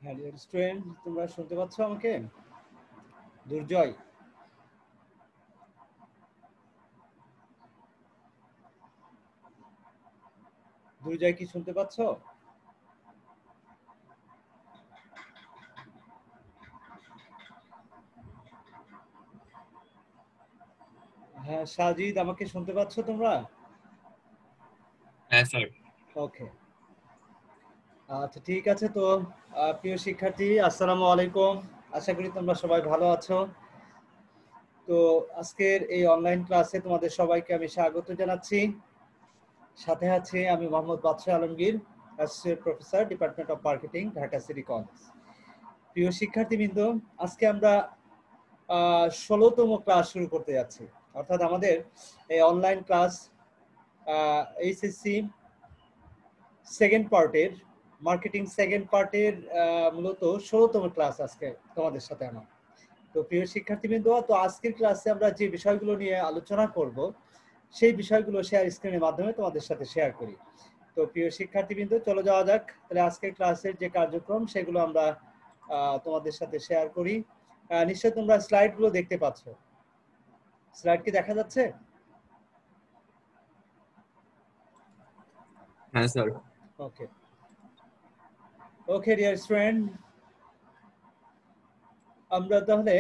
Hello student, তোমরা শুনতে পাচ্ছ আমাকে? দুর্জয়, দুর্জয় কি শুনতে পাচ্ছ? হ্যাঁ সাজিদ, আমাকে শুনতে পাচ্ছ তোমরা? হ্যাঁ স্যার। ওকে, আচ্ছা ঠিক আছে। তো প্রিয় শিক্ষার্থী, আসসালামু আলাইকুম। আশা করি তোমরা সবাই ভালো আছো। তো আজকের এই অনলাইন ক্লাসে তোমাদের সবাইকে আমি স্বাগত জানাচ্ছি। সাথে আছে আমি মোহাম্মদ বাদশাহ Alamgir, associate professor, department of marketing, Dhaka city college. প্রিয় শিক্ষার্থীবৃন্দ, আজকে আমরা 16তম ক্লাস শুরু করতে যাচ্ছি। অর্থাৎ আমাদের এই অনলাইন ক্লাস এইচএসসি সেকেন্ড পার্টের, মার্কেটিং সেকেন্ড পার্টের মূলত 16তম ক্লাস আজকে তোমাদের সাথে আমার। তো প্রিয় শিক্ষার্থীবৃন্দ, তো আজকের ক্লাসে আমরা যে বিষয়গুলো নিয়ে আলোচনা করব সেই বিষয়গুলো শেয়ার স্ক্রিনের মাধ্যমে তোমাদের সাথে শেয়ার করি। তো প্রিয় শিক্ষার্থীবৃন্দ, চলে যাওয়া যাক। তাহলে আজকের ক্লাসের যে কার্যক্রম সেগুলো আমরা তোমাদের সাথে শেয়ার করি। নিশ্চয়ই তোমরা স্লাইডগুলো দেখতে পাচ্ছ। স্লাইড কি দেখা যাচ্ছে? হ্যাঁ স্যার। ওকে ওকে ডিয়ার স্টুডেন্ট, আমরা তাহলে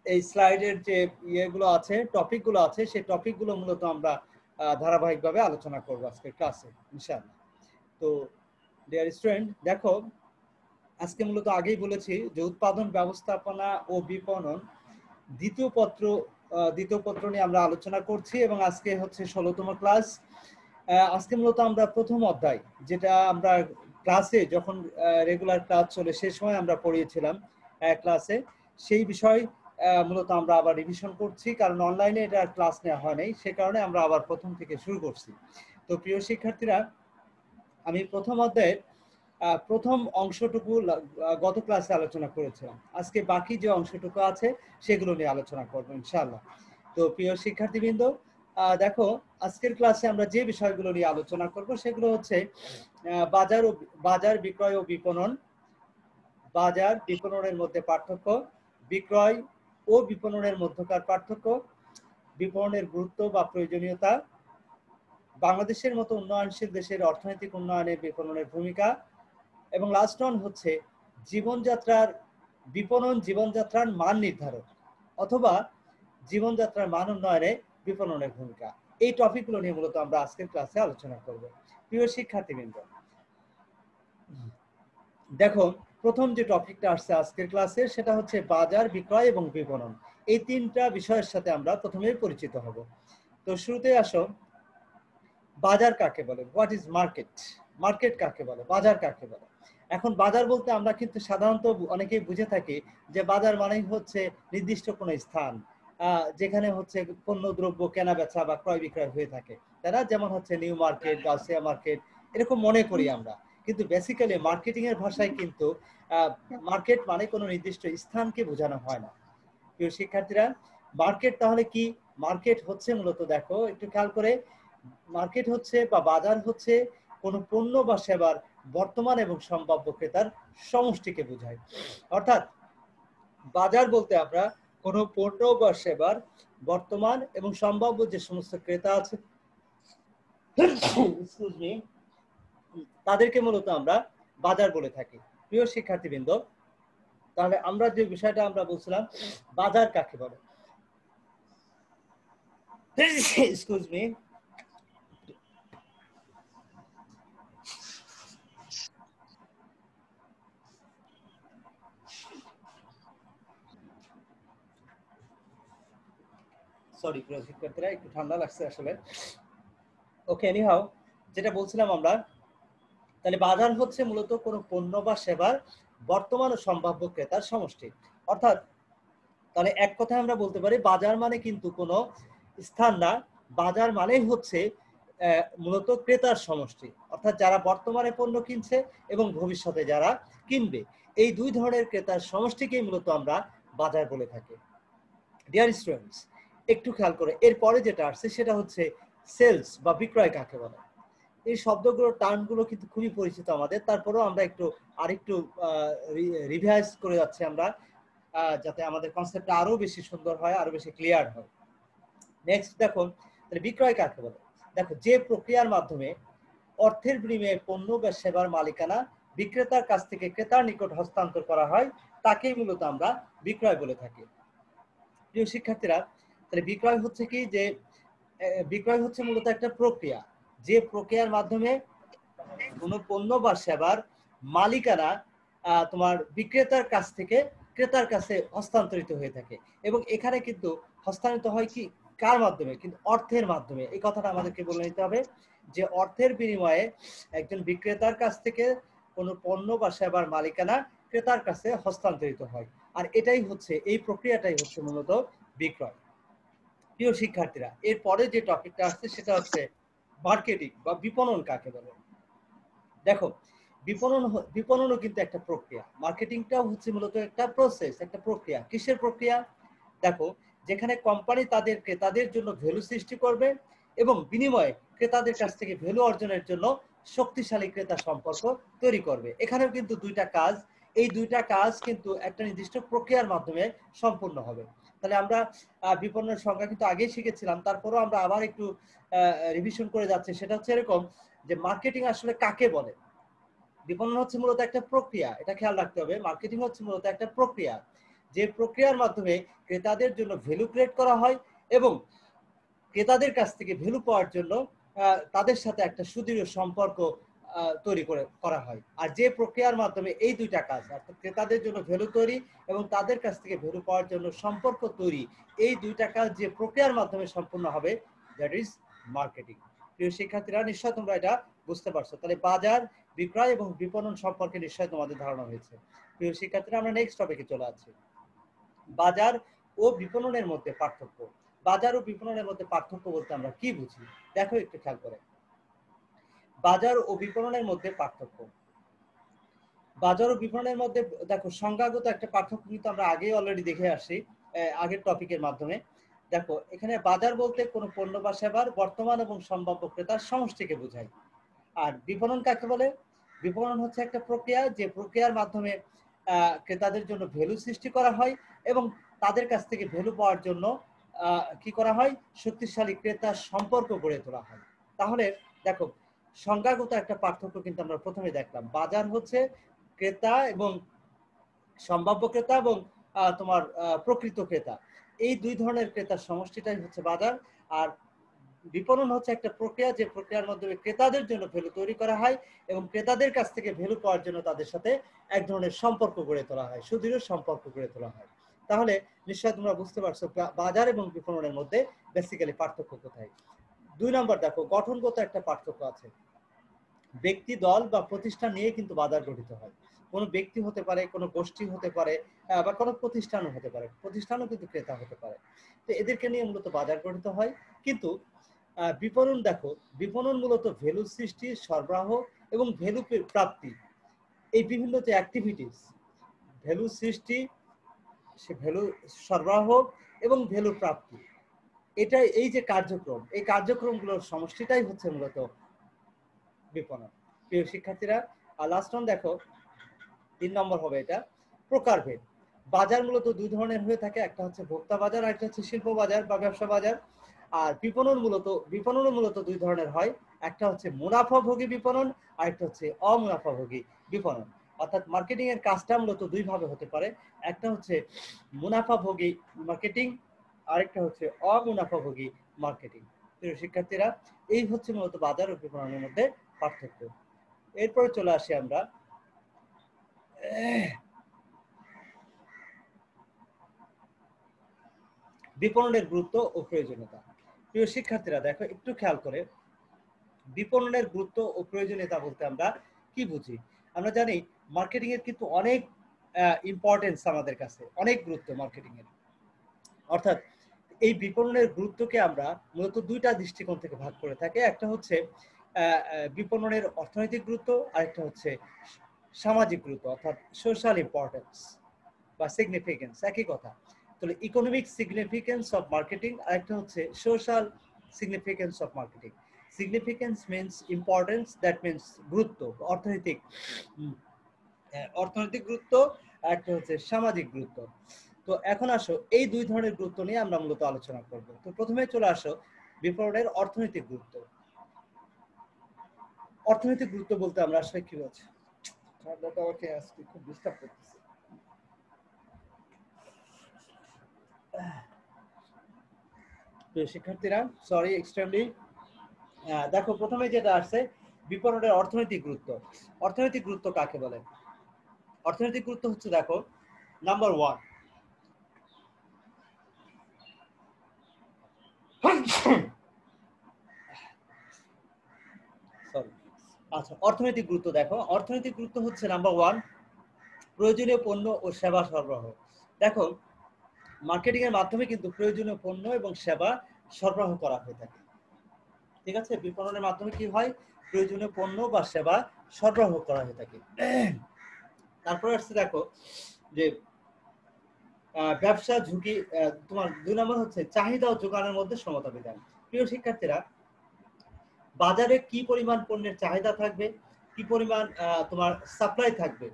এই স্লাইডের যে ইয়েগুলো আছে, টপিকগুলো আছে, সেই টপিকগুলো মূলত আমরা ধারাবাহিকভাবে আলোচনা করব আজকের ক্লাসে ইনশাআল্লাহ। তো ডিয়ার স্টুডেন্ট, দেখো আজকে মূলত আগেই বলেছি যে উৎপাদন ব্যবস্থাপনা ও বিপণন দ্বিতীয় পত্র নিয়ে আমরা আলোচনা করছি এবং আজকে হচ্ছে 16তম ক্লাস। আজকে মূলত আমরা প্রথম অধ্যায়, যেটা আমরা ক্লাসে যখন রেগুলার ক্লাস চলে সে সময় আমরা পড়িয়েছিলাম ক্লাসে, সেই বিষয় মূলত আমরা আবার রিভিশন করছি, কারণ অনলাইনে এটা ক্লাস নেওয়া হয় নাই, সে কারণে আমরা আবার প্রথম থেকে শুরু করছি। তো প্রিয় শিক্ষার্থীরা, আমি প্রথম অধ্যায়ের প্রথম অংশটুকু গত ক্লাসে আলোচনা করেছিলাম। আজকে বাকি যে অংশটুকু আছে সেগুলো নিয়ে আলোচনা করবো ইনশাআল্লাহ। তো প্রিয় শিক্ষার্থীবৃন্দ, দেখো আজকের ক্লাসে আমরা যে বিষয়গুলো নিয়ে আলোচনা করব সেগুলো হচ্ছে বাজার বিক্রয় ও বিপণন, বাজার বিপণনের মধ্যে পার্থক্য, বিক্রয় ও বিপণনের মধ্যকার পার্থক্য, বিপণনের গুরুত্ব বা প্রয়োজনীয়তা, বাংলাদেশের মতো উন্নয়নশীল দেশের অর্থনৈতিক উন্নয়নে বিপণনের ভূমিকা, এবং লাস্ট ওয়ান হচ্ছে জীবনযাত্রার মান নির্ধারণ অথবা জীবনযাত্রার মান উন্নয়নে বিপণনের ভূমিকা। এই টপিকগুলো নিয়ে মূলত আমরা আজকের ক্লাসে আলোচনা করব। প্রিয় শিক্ষার্থীবৃন্দ, দেখো প্রথম যে টপিকটা আসছে আজকের ক্লাসে সেটা হচ্ছে বাজার বিক্রয় এবং বিপণন। এই তিনটা বিষয়ের সাথে আমরা প্রথমেই পরিচিত হব। তো শুরুতে আসো, বাজার কাকে বলে? What is market? মার্কেট কাকে বলে, বাজার কাকে বলে? এখন বাজার বলতে আমরা কিন্তু সাধারণত অনেকেই বুঝে থাকি যে বাজার মানেই হচ্ছে নির্দিষ্ট কোনো স্থান, যেখানে হচ্ছে পণ্য দ্রব্য কেনা বেচা বা ক্রয় বিক্রয় হয়ে থাকে, তাই না? যেমন হচ্ছে নিউ মার্কেট, গাউসিয়া মার্কেট, এরকম মনে করি আমরা। কিন্তু বেসিক্যালি মার্কেটিং এর ভাষায় কিন্তু মার্কেট মানে কোনো নির্দিষ্ট স্থানকে বোঝানো হয় না। প্রিয় শিক্ষার্থীরা, মার্কেট তাহলে কি? মার্কেট হচ্ছে মূলত, দেখো একটু খেয়াল করে, মার্কেট হচ্ছে বা বাজার হচ্ছে কোনো পণ্য বা সেবার বর্তমান এবং সম্ভাব্য ক্রেতার সমষ্টিকে বোঝায়। অর্থাৎ বাজার বলতে আমরা কোনো পণ্য বা সেবার বর্তমান এবং সম্ভাব্য যে সমস্ত ক্রেতা আছে এক্সকিউজ মি, তাদেরকে মূলত আমরা বাজার বলে থাকি। প্রিয় শিক্ষার্থীবৃন্দ, তাহলে আমরা যে বিষয়টা আমরা বলছিলাম, বাজার কাকে বলে? এক্সকিউজ মি, সরি প্রিয় শিক্ষার্থীরা, একটু ঠান্ডা লাগছে আসলে। ওকে, এনিহাউ, যেটা বলছিলাম আমরা, তাহলে বাজার হচ্ছে মূলত কোনো পণ্য বা সেবার বর্তমান ও সম্ভাব্য ক্রেতার সমষ্টি। অর্থাৎ তাহলে এক কথায় আমরা বলতে পারি বাজার মানে কিন্তু কোনো স্থান না, বাজার মানেই হচ্ছে মূলত ক্রেতার সমষ্টি। অর্থাৎ যারা বর্তমানে পণ্য কিনছে এবং ভবিষ্যতে যারা কিনবে, এই দুই ধরনের ক্রেতার সমষ্টিকেই মূলত আমরা বাজার বলে থাকি। ডিয়ার স্টুডেন্টস, একটু খেয়াল করে এরপরে যেটা আসছে সেটা হচ্ছে সেলস বা বিক্রয় কাকে বলে? এই শব্দগুলোর টার্মগুলো কিন্তু খুবই পরিচিত আমাদের, তারপরেও আমরা আরেকটু রিভাইজ করে যাচ্ছি আমরা, যাতে আমাদের কনসেপ্টটা আরো বেশি সুন্দর হয়, আরো বেশি ক্লিয়ার হয়। নেক্সট দেখো, তাহলে বিক্রয় কাকে বলে? দেখো, যে প্রক্রিয়ার মাধ্যমে অর্থের বিনিময়ে পণ্য বা সেবার মালিকানা বিক্রেতার কাছ থেকে ক্রেতার নিকট হস্তান্তর করা হয় তাকেই মূলত আমরা বিক্রয় বলে থাকি। প্রিয় শিক্ষার্থীরা, তাহলে বিক্রয় হচ্ছে কি, যে বিক্রয় হচ্ছে মূলত একটা প্রক্রিয়া, যে প্রক্রিয়ার মাধ্যমে কোনো পণ্য বা সেবার মালিকানা তোমার বিক্রেতার কাছ থেকে ক্রেতার কাছে হস্তান্তরিত হয়ে থাকে। এবং এখানে কিন্তু হস্তান্তরিত হয় কি, কার মাধ্যমে? কিন্তু অর্থের মাধ্যমে। এই কথাটা আমাদেরকে বলে নিতে হবে যে অর্থের বিনিময়ে একজন বিক্রেতার কাছ থেকে কোনো পণ্য বা সেবার মালিকানা ক্রেতার কাছে হস্তান্তরিত হয়। আর এটাই হচ্ছে, এই প্রক্রিয়াটাই হচ্ছে মূলত বিক্রয়। প্রিয় শিক্ষার্থীরা, এরপরে যে টপিকটা আসছে সেটা হচ্ছে মার্কেটিং বা বিপণন কাকে বলে। দেখো, বিপণনও কিন্তু একটা প্রক্রিয়া, মার্কেটিংটাও হচ্ছে মূলত একটা প্রসেস, একটা প্রক্রিয়া। কিসের প্রক্রিয়া? দেখো, যেখানে কোম্পানি তাদের ক্রেতাদের জন্য ভ্যালু সৃষ্টি করবে এবং বিনিময়ে ক্রেতাদের কাছ থেকে ভ্যালু অর্জনের জন্য শক্তিশালী ক্রেতা সম্পর্ক তৈরি করবে। এখানেও কিন্তু দুইটা কাজ, এই দুইটা কাজ কিন্তু একটা নির্দিষ্ট প্রক্রিয়ার মাধ্যমে সম্পূর্ণ হবে। তাহলে আমরা বিপণনের সংজ্ঞা কিন্তু আগেই শিখেছিলাম, তারপরেও আমরা আবার একটু রিভিশন করে যাচ্ছি। সেটা হচ্ছে এরকম যে মার্কেটিং আসলে কাকে বলে। বিপণন হচ্ছে মূলত একটা প্রক্রিয়া, এটা খেয়াল রাখতে হবে। মার্কেটিং হচ্ছে মূলত একটা প্রক্রিয়া, যে প্রক্রিয়ার মাধ্যমে ক্রেতাদের জন্য ভ্যালু ক্রিয়েট করা হয় এবং ক্রেতাদের কাছ থেকে ভ্যালু পাওয়ার জন্য তাদের সাথে একটা সুদৃঢ় সম্পর্ক তৈরি করা হয়। আর যে প্রক্রিয়ার মাধ্যমে এই দুইটা কাজ, অর্থাৎ ক্রেতাদের জন্য ভ্যালু তৈরি এবং তাদের কাছ থেকে ভ্যালু পাওয়ার জন্য সম্পর্ক তৈরি, এই দুইটা কাজ যে প্রক্রিয়ার মাধ্যমে সম্পূর্ণ হবে, দ্যাট ইজ মার্কেটিং। প্রিয় শিক্ষার্থীরা, নিশ্চয় তোমরা এটা বুঝতে পারছো। তাহলে বাজার, বিক্রয় এবং বিপণন সম্পর্কে নিশ্চয় তোমাদের ধারণা হয়েছে। প্রিয় শিক্ষার্থীরা, আমরা নেক্সট টপিকে চলে আসছি, বাজার ও বিপণনের মধ্যে পার্থক্য। বাজার ও বিপণনের মধ্যে পার্থক্য বলতে আমরা কি বুঝি? দেখো একটু খেয়াল করে, বাজার ও বিপণনের মধ্যে পার্থক্য। বাজার ও বিপণনের মধ্যে দেখো, সংজ্ঞাগত একটা পার্থক্য কিন্তু আমরা আগেই অলরেডি দেখে আসছি আগের টপিকের মাধ্যমে। দেখো, এখানে বাজার বলতে কোনো পণ্য বা সেবার বর্তমান এবং সম্ভাব্য ক্রেতার সমষ্টিকে বোঝায়। আর বিপণন কাকে বলে? বিপণন হচ্ছে একটা প্রক্রিয়া, যে প্রক্রিয়ার মাধ্যমে ক্রেতাদের জন্য ভ্যালু সৃষ্টি করা হয় এবং তাদের কাছ থেকে ভ্যালু পাওয়ার জন্য কি করা হয়, শক্তিশালী ক্রেতার সম্পর্ক গড়ে তোলা হয়। তাহলে দেখো, সংজ্ঞাগত একটা পার্থক্য কিন্তু আমরা প্রথমে দেখলাম। বাজার হচ্ছে ক্রেতা এবং সম্ভাব্য ক্রেতা এবং তোমার প্রকৃত ক্রেতা, এই দুই ধরনের ক্রেতার সমষ্টিটাই হচ্ছে বাজার। আর বিপণন হচ্ছে একটা প্রক্রিয়া, যে প্রক্রিয়ার মাধ্যমে ক্রেতাদের জন্য ভ্যালু তৈরি করা হয় এবং ক্রেতাদের কাছ থেকে ভ্যালু পাওয়ার জন্য তাদের সাথে এক ধরনের সম্পর্ক গড়ে তোলা হয়, সুদৃঢ় সম্পর্ক গড়ে তোলা হয়। তাহলে নিশ্চয় তোমরা বুঝতে পারছো বাজার এবং বিপণনের মধ্যে বেসিক্যালি পার্থক্য কোথায়। 2 নম্বর, দেখো, গঠনগত একটা পার্থক্য আছে। ব্যক্তি, দল বা প্রতিষ্ঠান নিয়ে কিন্তু বাজার গঠিত হয়। কোনো ব্যক্তি হতে পারে, কোনো গোষ্ঠী হতে পারে, বা কোনো প্রতিষ্ঠানও হতে পারে, প্রতিষ্ঠানও কিন্তু ক্রেতা হতে পারে। তো এদেরকে নিয়ে মূলত বাজার গঠিত হয়। কিন্তু বিপণন, দেখো, বিপণন মূলত ভ্যালু সৃষ্টি, সরবরাহ এবং ভ্যালু প্রাপ্তি, এই বিভিন্ন যে অ্যাক্টিভিটিস, ভ্যালু সৃষ্টি, সে ভ্যালু সরবরাহ এবং ভ্যালু প্রাপ্তি, এটা এই যে কার্যক্রম, এই কার্যক্রমগুলোর সমষ্টিটাই হচ্ছে মূলত বিপণন। প্রিয় শিক্ষার্থীরা, আর লাস্ট অন দেখো, 3 নম্বর হবে এটা, প্রকারভেদ। বাজার মূলত দুই ধরনের হয়ে থাকে, একটা হচ্ছে ভোক্তা বাজার আর একটা হচ্ছে শিল্প বাজার বা ব্যবসা বাজার। আর বিপণনও মূলত দুই ধরনের হয়, একটা হচ্ছে মুনাফাভোগী বিপণন আর একটা হচ্ছে অমুনাফাভোগী বিপণন। অর্থাৎ মার্কেটিং এর কাজটা মূলত দুই ভাবে হতে পারে, একটা হচ্ছে মুনাফাভোগী মার্কেটিং, আরেকটা হচ্ছে অমুনাফাভোগী মার্কেটিং। প্রিয় শিক্ষার্থীরা, এই হচ্ছে মূলত বাজার ও বিপণনের মধ্যে পার্থক্য। এরপরে চলে আসি আমরা বিপণনের গুরুত্ব ও প্রয়োজনীয়তা। প্রিয় শিক্ষার্থীরা, দেখো একটু খেয়াল করে, বিপণনের গুরুত্ব ও প্রয়োজনীয়তা বলতে আমরা কি বুঝি? আমরা জানি মার্কেটিং এর কিন্তু অনেক ইম্পর্টেন্স, আমাদের কাছে অনেক গুরুত্ব মার্কেটিং এর। অর্থাৎ এই বিপণনের গুরুত্বকে আমরা মূলত দুইটা দৃষ্টিকোণ থেকে ভাগ করে থাকি। একটা হচ্ছে বিপণনের অর্থনৈতিক গুরুত্ব, আর একটা হচ্ছে সামাজিক গুরুত্ব, অর্থাৎ সোশ্যাল ইম্পর্টেন্স বা সিগনিফিকেন্স, একই কথা। তাহলে ইকোনমিক সিগনিফিকেন্স অফ মার্কেটিং আর একটা হচ্ছে social significance of marketing. Significance means importance, that means গুরুত্ব, অর্থনৈতিক অর্থনৈতিক গুরুত্ব, একটা হচ্ছে সামাজিক গুরুত্ব। তো এখন আসো এই দুই ধরনের গুরুত্ব নিয়ে আমরা মূলত আলোচনা করব। তো প্রথমে চলে আসো বিপণনের অর্থনৈতিক গুরুত্ব। অর্থনৈতিক গুরুত্ব বলতে আমরা আসলে কি বলছি? ঠান্ডাটা আমাকে আজকে খুব ডিস্টার্ব করতেছে। শিক্ষার্থীরা সরি এক্সট্রিমলি, দেখো প্রথমে যেটা আসছে বিপণনের অর্থনৈতিক গুরুত্ব। অর্থনৈতিক গুরুত্ব কাকে বলে? অর্থনৈতিক গুরুত্ব হচ্ছে দেখো নাম্বার 1, আচ্ছা অর্থনৈতিক গুরুত্ব দেখো, অর্থনৈতিক গুরুত্ব হচ্ছে নাম্বার 1 প্রয়োজনীয় পণ্য ও সেবা সরবরাহ। দেখো মার্কেটিং এর মাধ্যমে কিন্তু প্রয়োজনীয় পণ্য এবং সেবা সরবরাহ করা হয়ে থাকে, ঠিক আছে? বিপণনের মাধ্যমে কি হয়? প্রয়োজনীয় পণ্য বা সেবা সরবরাহ করা হয়ে থাকে। তারপরে আসছে দেখো যে ব্যবসা ঝুঁকি, তোমার 2 নম্বর হচ্ছে চাহিদা ও যোগানের মধ্যে সমতা বিধান। প্রিয় শিক্ষার্থীরা, বাজারে কি পরিমাণ পণ্যের চাহিদা থাকবে, কি পরিমাণ তোমার সাপ্লাই থাকবে,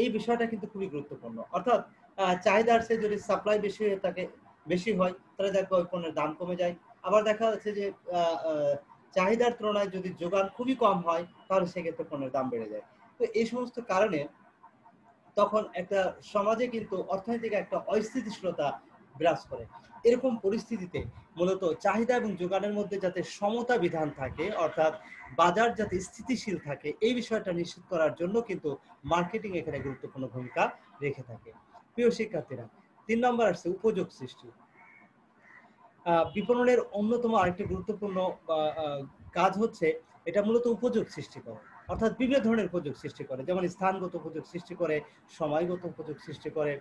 এই বিষয়টা কিন্তু খুবই গুরুত্বপূর্ণ। অর্থাৎ চাহিদার চেয়ে যদি সাপ্লাই বেশি হয়ে থাকে, বেশি হয়, তাহলে দেখো ওই পণ্যের দাম কমে যায়। আবার দেখা যাচ্ছে যে চাহিদার তুলনায় যদি যোগান খুবই কম হয়, তাহলে সেক্ষেত্রে পণ্যের দাম বেড়ে যায়। তো এই সমস্ত কারণে তখন একটা সমাজে কিন্তু অর্থনৈতিক একটা অস্থিতিশীলতা বিরাজ করে। এরকম পরিস্থিতিতে মূলত চাহিদা এবং যোগানের মধ্যে যাতে সমতা বিধান থাকে, অর্থাৎ বাজার যাতে স্থিতিশীল থাকে, এই বিষয়টা নিশ্চিত করার জন্য কিন্তু মার্কেটিং এখানে গুরুত্বপূর্ণ ভূমিকা রেখে থাকে। প্রিয় শিক্ষার্থীরা, 3 নম্বর আসছে উপযোগ সৃষ্টি। বিপণনের অন্যতম আরেকটি গুরুত্বপূর্ণ কাজ হচ্ছে এটা মূলত উপযোগ সৃষ্টি করে, অর্থাৎ বিভিন্ন ধরনের উপযোগ সৃষ্টি করে, যেমন স্থানগত উপযোগ সৃষ্টি করে, সময়গত উপযোগ সৃষ্টি করে,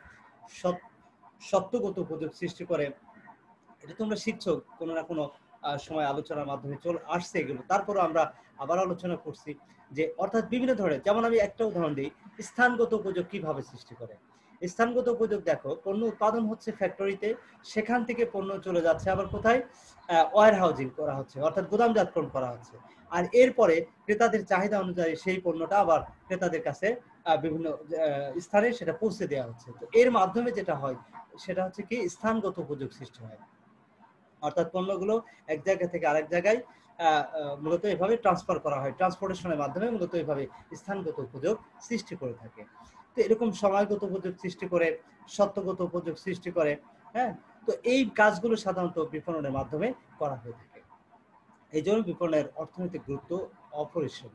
সত্যগত উপযোগ সৃষ্টি করে। এটা তোমরা শিখছো কোনো না কোনো সময় আলোচনার মাধ্যমে চলে আসছে এগুলো, তারপরও আমরা আবার আলোচনা করছি যে অর্থাৎ বিভিন্ন ধরনের, যেমন আমি একটা উদাহরণ দিই, স্থানগত উপযোগ কিভাবে সৃষ্টি করে। স্থানগত উপযোগ দেখো, পণ্য উৎপাদন হচ্ছে ফ্যাক্টরিতে, সেখান থেকে পণ্য চলে যাচ্ছে আবার কোথায়? ওয়্যার হাউজিং করা হচ্ছে, অর্থাৎ গুদামজাতকরণ করা হচ্ছে, আর এরপরে ক্রেতাদের চাহিদা অনুযায়ী সেই পণ্যটা আবার ক্রেতাদের কাছে বিভিন্ন স্থানে সেটা পৌঁছে দেওয়া হচ্ছে। তো এর মাধ্যমে যেটা হয় সেটা হচ্ছে কি স্থানগত উপযোগ সৃষ্টি হয়, অর্থাৎ পণ্যগুলো এক জায়গা থেকে আরেক জায়গায় মূলত এভাবে ট্রান্সফার করা হয়, ট্রান্সপোর্টেশনের মাধ্যমে মূলত এভাবে স্থানগত উপযোগ সৃষ্টি করে থাকে। তো এরকম সময়গত উপযোগ সৃষ্টি করে, সত্যগত উপযোগ সৃষ্টি করে, হ্যাঁ। তো এই কাজগুলো সাধারণত বিপণনের মাধ্যমে করা হয়ে থাকে। এই জন্য বিপণনের অর্থনৈতিক গুরুত্ব অপরিসীম।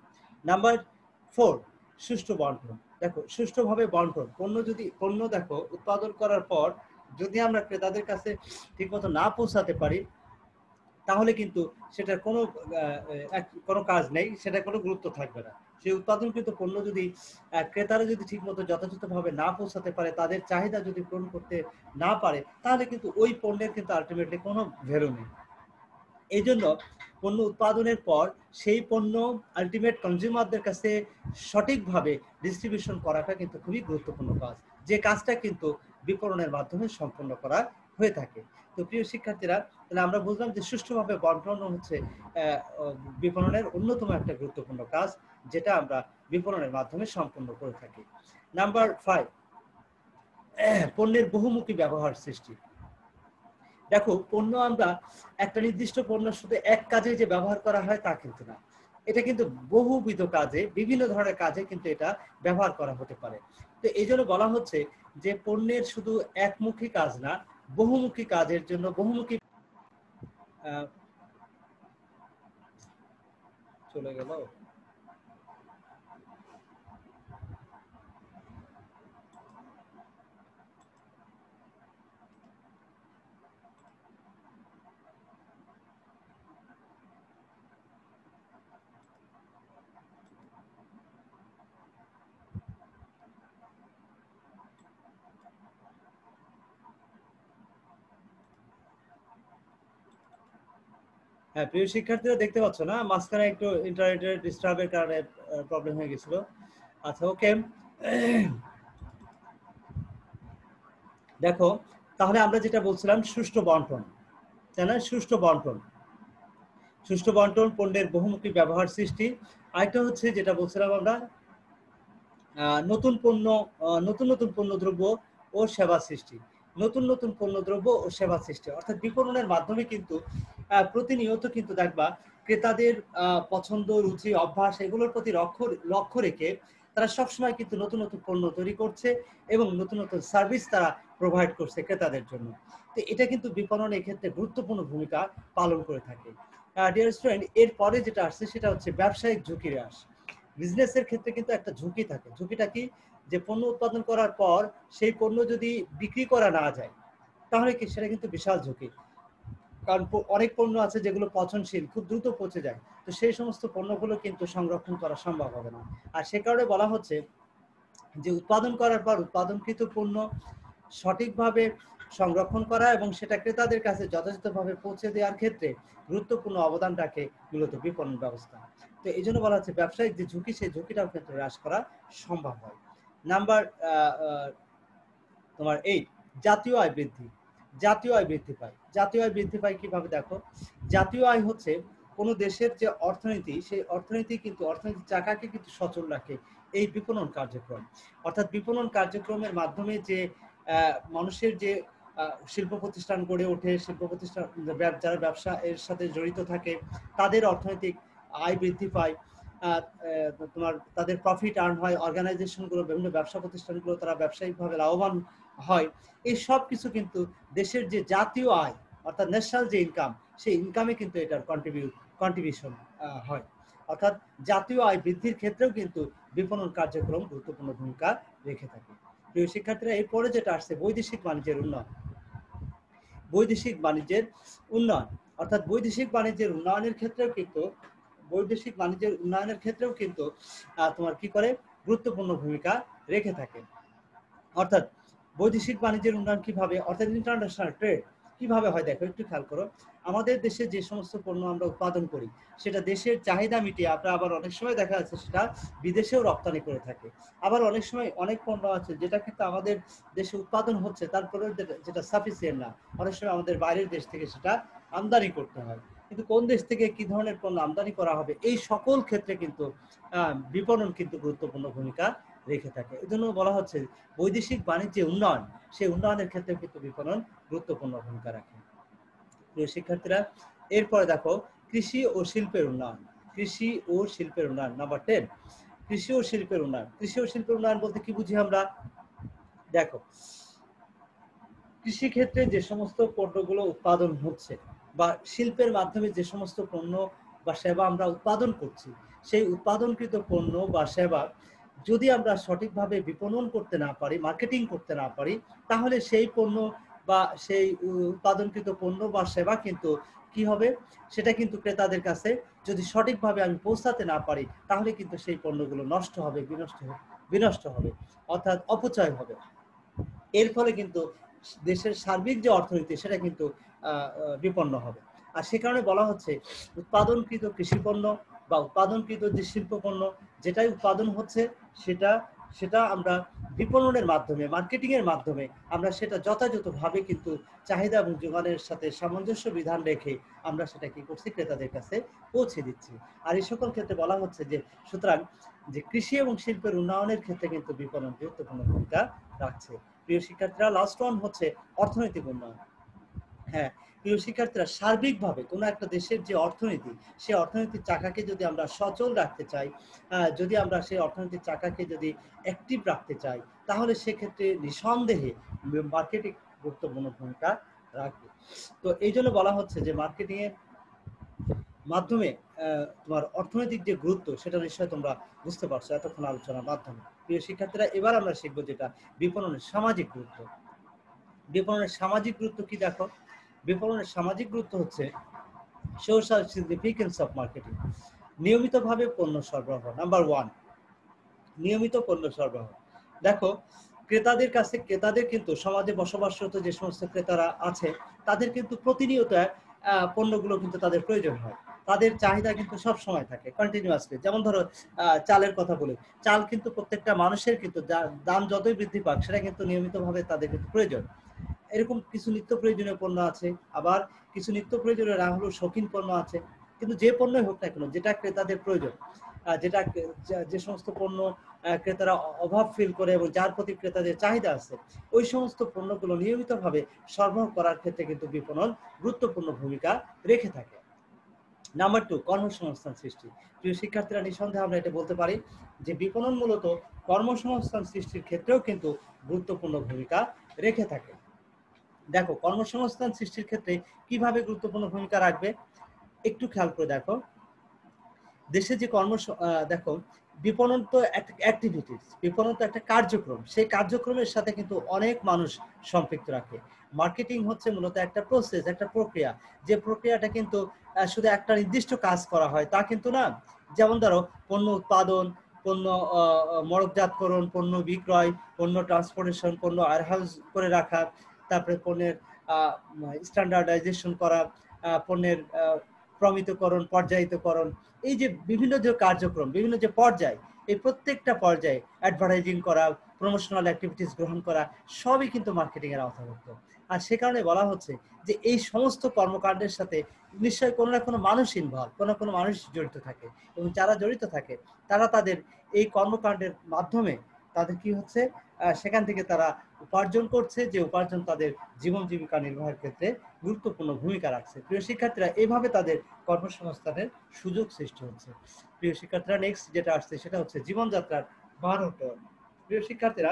নাম্বার 4, সুষ্ঠু বন্টন। দেখো সুষ্ঠুভাবে বন্টন, পণ্য দেখো উৎপাদন করার পর যদি আমরা ক্রেতাদের কাছে ঠিকমতো না পৌঁছাতে পারি, তাহলে কিন্তু সেটার কোনো কাজ নেই, সেটা কোনো গুরুত্ব থাকবে না। সেই উৎপাদনকৃত পণ্য যদি ক্রেতারা যদি ঠিকমতো যথাযথভাবে না পৌঁছাতে পারে, তাদের চাহিদা যদি পূরণ করতে না পারে, তাহলে কিন্তু ওই পণ্যের কিন্তু আলটিমেটলি কোনো ভ্যালু নেই। এই জন্য পণ্য উৎপাদনের পর সেই পণ্য আলটিমেট কনজিউমারদের কাছে সঠিকভাবে ডিস্ট্রিবিউশন করাটা কিন্তু খুবই গুরুত্বপূর্ণ কাজ, যে কাজটা কিন্তু বিপণনের মাধ্যমে সম্পন্ন করা হয়ে থাকে। তো প্রিয় শিক্ষার্থীরা, তাহলে আমরা বুঝলাম যে সুষ্ঠুভাবে বন্টন হচ্ছে বিপণনের অন্যতম একটা গুরুত্বপূর্ণ কাজ, যেটা আমরা বিপণনের মাধ্যমে সম্পন্ন করে থাকি। নাম্বার 5, পণ্যের বহুমুখী ব্যবহার সৃষ্টি। দেখো পণ্য আমরা একটা নির্দিষ্ট পণ্য শুধু এক কাজে যে ব্যবহার করা হয় তা কিন্তু না, এটা কিন্তু বহুবিধ কাজে, বিভিন্ন ধরনের কাজে কিন্তু এটা ব্যবহার করা হতে পারে। তো এই জন্য বলা হচ্ছে যে পণ্যের শুধু একমুখী কাজ না, বহুমুখী কাজের জন্য বহুমুখী চলে গেল। হ্যাঁ প্রিয় শিক্ষার্থীরা, দেখতে পাচ্ছ না মাঝখানে একটু ইন্টারনেটের ডিস্টার্বের কারণে প্রবলেম হয়ে গেছিল। আচ্ছা ওকে, দেখো তাহলে আমরা যেটা বলছিলাম সুষ্ঠু বন্টন, তাই না? সুষ্ঠু বন্টন, সুষ্ঠু বন্টন, পণ্যের বহুমুখী ব্যবহার সৃষ্টি। আরেকটা হচ্ছে যেটা বলছিলাম আমরা, নতুন পণ্য, নতুন নতুন পণ্যদ্রব্য ও সেবা সৃষ্টি। নতুন নতুন পণ্যদ্রব্য ও সেবা সৃষ্টি অর্থাৎ বিপণনের মাধ্যমে কিন্তু প্রতিনিয়ত কিন্তু দেখবা ক্রেতাদের পছন্দ, রুচি, অভ্যাস এগুলোর প্রতি লক্ষ্য রেখে তারা সবসময় কিন্তু নতুন নতুন পণ্য তৈরি করছে এবং নতুন নতুন সার্ভিস তারা প্রোভাইড করছে ক্রেতাদের জন্য। তো এটা কিন্তু বিপণনের ক্ষেত্রে গুরুত্বপূর্ণ ভূমিকা পালন করে থাকে। ডিয়ার স্টুডেন্ট, এরপরে যেটা আসছে সেটা হচ্ছে ব্যবসায়িক ঝুঁকি হ্রাস। বিজনেসের ক্ষেত্রে কিন্তু একটা ঝুঁকি থাকে। ঝুঁকিটা কি? যে পণ্য উৎপাদন করার পর সেই পণ্য যদি বিক্রি করা না যায় তাহলে কি সেটা কিন্তু বিশাল ঝুঁকি। কারণ অনেক পণ্য আছে যেগুলো পচনশীল, খুব দ্রুত পচে যায়। তো সেই সমস্ত পণ্যগুলো কিন্তু সংরক্ষণ করা সম্ভব হবে না। আর সে কারণে বলা হচ্ছে যে উৎপাদন করার পর উৎপাদনকৃত পণ্য সঠিকভাবে সংরক্ষণ করা এবং সেটা ক্রেতাদের কাছে যথাযথভাবে পৌঁছে দেওয়ার ক্ষেত্রে গুরুত্বপূর্ণ অবদান রাখে মূলত বিপণন ব্যবস্থা। তো এই জন্য বলা হচ্ছে ব্যবসায়িক যে ঝুঁকি, সেই ঝুঁকিটাও কিন্তু হ্রাস করা সম্ভব হয়। নাম্বার তোমার 8, জাতীয় আয় বৃদ্ধি। জাতীয় আয় বৃদ্ধি পায়। জাতীয় আয় বৃদ্ধি পায় কিভাবে? দেখো, জাতীয় আয় হচ্ছে কোনো দেশের যে অর্থনীতি, সেই অর্থনীতি কিন্তু অর্থনীতির চাকাকে কিন্তু সচল রাখে এই বিপণন কার্যক্রম। অর্থাৎ বিপণন কার্যক্রমের মাধ্যমে যে মানুষের যে শিল্প প্রতিষ্ঠান গড়ে ওঠে, শিল্প প্রতিষ্ঠান যারা ব্যবসা এর সাথে জড়িত থাকে তাদের অর্থনৈতিক আয় বৃদ্ধি পায়। তোমার তাদের প্রফিট আর্ন হয়, অর্গানাইজেশনগুলো, বিভিন্ন ব্যবসা প্রতিষ্ঠানগুলো তারা ব্যবসায়িকভাবে লাভবান হয়। এই সব কিছু কিন্তু দেশের যে জাতীয় আয় অর্থাৎ ন্যাশনাল যে ইনকাম, সেই ইনকামে কিন্তু এটার কন্ট্রিবিউশন হয়। অর্থাৎ জাতীয় আয় বৃদ্ধির ক্ষেত্রেও কিন্তু বিপণন কার্যক্রম গুরুত্বপূর্ণ ভূমিকা রেখে থাকে। প্রিয় শিক্ষার্থীরা, এরপরে যেটা আসছে বৈদেশিক বাণিজ্যের উন্নয়ন। বৈদেশিক বাণিজ্যের উন্নয়ন অর্থাৎ বৈদেশিক বাণিজ্যের উন্নয়নের ক্ষেত্রেও কিন্তু তোমার কি করে? গুরুত্বপূর্ণ ভূমিকা রেখে থাকে। অর্থাৎ বৈদেশিক বাণিজ্যের উন্নয়ন কিভাবে? অর্থাৎ ইন্টারন্যাশনাল ট্রেড কিভাবে হয় দেখো, একটু খেয়াল করো। আমাদের দেশে যে সমস্ত পণ্য আমরা উৎপাদন করি সেটা দেশের চাহিদা মিটিয়ে আমরা আবার অনেক সময় দেখা যাচ্ছে সেটা বিদেশেও রপ্তানি করে থাকে। আবার অনেক সময় অনেক পণ্য আছে যেটা কিন্তু আমাদের দেশে উৎপাদন হচ্ছে, তারপরে যেটা সাফিসিয়েন্ট না, অনেক সময় আমাদের বাইরের দেশ থেকে সেটা আমদানি করতে হয়। কিন্তু কোন দেশ থেকে কি ধরনের পণ্য আমদানি করা হবে, এই সকল ক্ষেত্রে কিন্তু বিপণন কিন্তু গুরুত্বপূর্ণ ভূমিকা রেখে থাকে। এই জন্য বলা হচ্ছে বৈদেশিক বাণিজ্যে উন্নয়ন, সেই উন্নয়নের ক্ষেত্রে কিন্তু বিপণন গুরুত্বপূর্ণ ভূমিকা রাখে। প্রিয় শিক্ষার্থীরা, এরপরে দেখো কৃষি ও শিল্পের উন্নয়ন। কৃষি ও শিল্পের উন্নয়ন নাম্বার 10। কৃষি ও শিল্পের উন্নয়ন। কৃষি ও শিল্পের উন্নয়ন বলতে কি বুঝি আমরা? দেখো, কৃষি ক্ষেত্রে যে সমস্ত পণ্যগুলো উৎপাদন হচ্ছে বা শিল্পের মাধ্যমে যে সমস্ত পণ্য বা সেবা আমরা উৎপাদন করছি, সেই উৎপাদনকৃত পণ্য বা সেবা যদি আমরা সঠিকভাবে বিপণন করতে না পারি, মার্কেটিং করতে না পারি, তাহলে সেই পণ্য বা সেই উৎপাদনকৃত পণ্য বা সেবা কিন্তু কি হবে? সেটা কিন্তু ক্রেতাদের কাছে যদি সঠিকভাবে আমি পৌঁছাতে না পারি, তাহলে কিন্তু সেই পণ্যগুলো নষ্ট হবে, বিনষ্ট হবে, অর্থাৎ অপচয় হবে। এর ফলে কিন্তু দেশের সার্বিক যে অর্থনীতি সেটা কিন্তু বিপন্ন হবে। আর সে কারণে বলা হচ্ছে উৎপাদনকৃত কৃষি পণ্য বা উৎপাদনকৃত যে শিল্প পণ্য যেটাই উৎপাদন হচ্ছে সেটা আমরা বিপণনের মাধ্যমে, মার্কেটিং এর মাধ্যমে আমরা সেটা যথাযথভাবে কিন্তু চাহিদা এবং যোগানের সাথে সামঞ্জস্য বিধান রেখে আমরা সেটা কি করছি? ক্রেতাদের কাছে পৌঁছে দিচ্ছি। আর এই সকল ক্ষেত্রে বলা হচ্ছে যে সুতরাং যে কৃষি এবং শিল্পের উন্নয়নের ক্ষেত্রে কিন্তু বিপণন গুরুত্বপূর্ণ ভূমিকা রাখছে। প্রিয় শিক্ষার্থীরা, লাস্ট ওয়ান হচ্ছে অর্থনৈতিক উন্নয়ন। হ্যাঁ, প্রিয় শিক্ষার্থীরা, সার্বিকভাবে কোনো একটা দেশের যে অর্থনীতি, সেই অর্থনীতির চাকাকে যদি আমরা সচল রাখতে চাই, যদি আমরা সেই অর্থনীতির চাকাকে যদি অ্যাক্টিভ রাখতে চাই, তাহলে সেক্ষেত্রে নিঃসন্দেহে মার্কেটিং গুরুত্বপূর্ণ ভূমিকা রাখবে। তো এই জন্য বলা হচ্ছে যে মার্কেটিং এর মাধ্যমে তোমার অর্থনৈতিক যে গুরুত্ব সেটা নিশ্চয়ই তোমরা বুঝতে পারছো এতক্ষণ আলোচনার মাধ্যমে। প্রিয় শিক্ষার্থীরা, এবার আমরা শিখবো যেটা বিপণনের সামাজিক গুরুত্ব। বিপণনের সামাজিক গুরুত্ব কি দেখো? বিপণনের সামাজিক গুরুত্ব হচ্ছে সোশ্যাল সিগনিফিকেন্স অফ মার্কেটিং। নিয়মিতভাবে পণ্য সরবরাহ। নাম্বার 1, নিয়মিত পণ্য সরবরাহ। দেখো, ক্রেতাদের কিন্তু সমাজে বসবাসরত যে সমস্ত ক্রেতারা আছে তাদের কিন্তু প্রতিনিয়ত পণ্যগুলো কিন্তু তাদের প্রয়োজন হয়। তাদের চাহিদা কিন্তু সব সময় থাকে কন্টিনিউয়াসলি। যেমন ধরো চালের কথা বলি, চাল কিন্তু প্রত্যেকটা মানুষের কিন্তু দাম যতই বৃদ্ধি পাক সেটা কিন্তু নিয়মিতভাবে তাদের কিন্তু প্রয়োজন। এরকম কিছু নিত্য প্রয়োজনীয় পণ্য আছে, আবার কিছু নিত্য প্রয়োজনীয় না হলেও শৌখিন পণ্য আছে। কিন্তু যে পণ্যই হোক না কেন, যেটা ক্রেতাদের প্রয়োজন, যেটা যে সমস্ত পণ্য ক্রেতারা অভাব ফিল করে এবং যার প্রতি ক্রেতাদের চাহিদা আছে, ওই সমস্ত পণ্যগুলো নিয়মিতভাবে সরবরাহ করার ক্ষেত্রে কিন্তু বিপণন গুরুত্বপূর্ণ ভূমিকা রেখে থাকে। নাম্বার 2, কর্মসংস্থান সৃষ্টি। প্রিয় শিক্ষার্থীরা, নিঃসন্দেহে আমরা এটা বলতে পারি যে বিপণন মূলত কর্মসংস্থান সৃষ্টির ক্ষেত্রেও কিন্তু গুরুত্বপূর্ণ ভূমিকা রেখে থাকে। দেখো, কর্মসংস্থান সৃষ্টির ক্ষেত্রে কিভাবে গুরুত্বপূর্ণ ভূমিকা রাখবে একটু খেয়াল করে দেখো। দেশে যে দেখো, বিপণন তো একটা অ্যাক্টিভিটিস, বিপণন তো একটা কার্যক্রম, সেই কার্যক্রমের সাথে কিন্তু অনেক মানুষ সম্পৃক্ত রাখে। মার্কেটিং হচ্ছে মূলত একটা প্রসেস, একটা প্রক্রিয়া, যে প্রক্রিয়াটা কিন্তু শুধু একটা নির্দিষ্ট কাজ করা হয় তা কিন্তু না। যেমন ধরো, পণ্য উৎপাদন, পণ্য মড়কজাতকরণ, পণ্য বিক্রয়, পণ্য ট্রান্সপোর্টেশন, পণ্য ওয়্যারহাউস করে রাখা, তারপরে পণ্যের স্ট্যান্ডার্ডাইজেশন করা, পণ্যের প্রমিতকরণ, পর্যায়িতকরণ, এই যে বিভিন্ন যে কার্যক্রম, বিভিন্ন যে পর্যায়, এই প্রত্যেকটা পর্যায়ে অ্যাডভার্টাইজিং করা, প্রমোশনাল অ্যাক্টিভিটিস গ্রহণ করা, সবই কিন্তু মার্কেটিং এর আওতাভুক্ত। আর সে কারণে বলা হচ্ছে যে এই সমস্ত কর্মকাণ্ডের সাথে নিশ্চয়ই কোনো না কোনো মানুষ ইনভলভ, কোনো না কোনো মানুষ জড়িত থাকে, এবং যারা জড়িত থাকে তারা তাদের এই কর্মকাণ্ডের মাধ্যমে তাদের কি হচ্ছে, সেখান থেকে তারা উপার্জন করছে, যে উপার্জন তাদের জীবন জীবিকা নির্বাহের ক্ষেত্রে গুরুত্বপূর্ণ ভূমিকা রাখছে। প্রিয় শিক্ষার্থীরা, এইভাবে তাদের কর্মসংস্থানের সুযোগ সৃষ্টি হচ্ছে। প্রিয় শিক্ষার্থীরা, নেক্সট যেটা আসছে সেটা হচ্ছে জীবনযাত্রার মান উন্নয়ন। প্রিয় শিক্ষার্থীরা,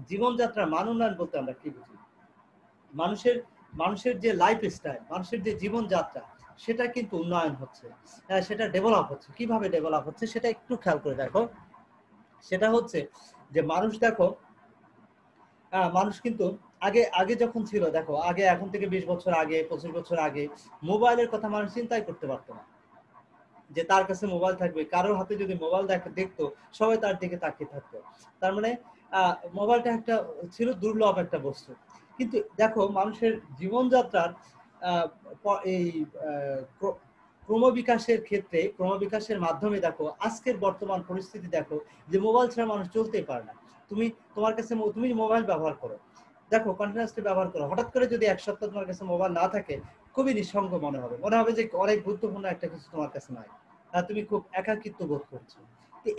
জীবনযাত্রার মান উন্নয়ন বলতে আমরা কি বুঝি? মানুষের মানুষের যে লাইফ স্টাইল, মানুষের যে জীবনযাত্রা, সেটা কিন্তু উন্নয়ন হচ্ছে, সেটা ডেভেলপ হচ্ছে। কিভাবে ডেভেলপ হচ্ছে সেটা একটু খেয়াল করে দেখো। সেটা হচ্ছে যে মানুষ, দেখো, মানুষ কিন্তু আগে আগে যখন ছিল, দেখো, আগে এখন থেকে 20 বছর আগে, 25 বছর আগে মোবাইলের কথা মানুষ চিন্তাই করতে পারতো না যে তার কাছে মোবাইল থাকবে। কারোর হাতে যদি মোবাইল দেখতো, সবাই তার দিকে তাকিয়ে থাকতো। তার মানে মোবাইলটা একটা ছিল দুর্লভ একটা বস্তু। কিন্তু দেখো, মানুষের জীবনযাত্রার এই ক্রমবিকাশের ক্ষেত্রে, ক্রমবিকাশের মাধ্যমে দেখো আজকের বর্তমান পরিস্থিতি দেখো, যে মোবাইল ছাড়া মানুষ চলতেই পারে না। তোমার কাছে তুমি মোবাইল ব্যবহার করো, দেখো, কন্টিনিউয়াসলি ব্যবহার করো, হঠাৎ করে যদি এক সপ্তাহ তোমার কাছে মোবাইল না থাকে, খুবই নিঃসঙ্গ মনে হবে, মনে হবে যে অনেক গুরুত্বপূর্ণ একটা কিছু তোমার কাছে নাই, তুমি খুব একাকিত্ব বোধ করছো।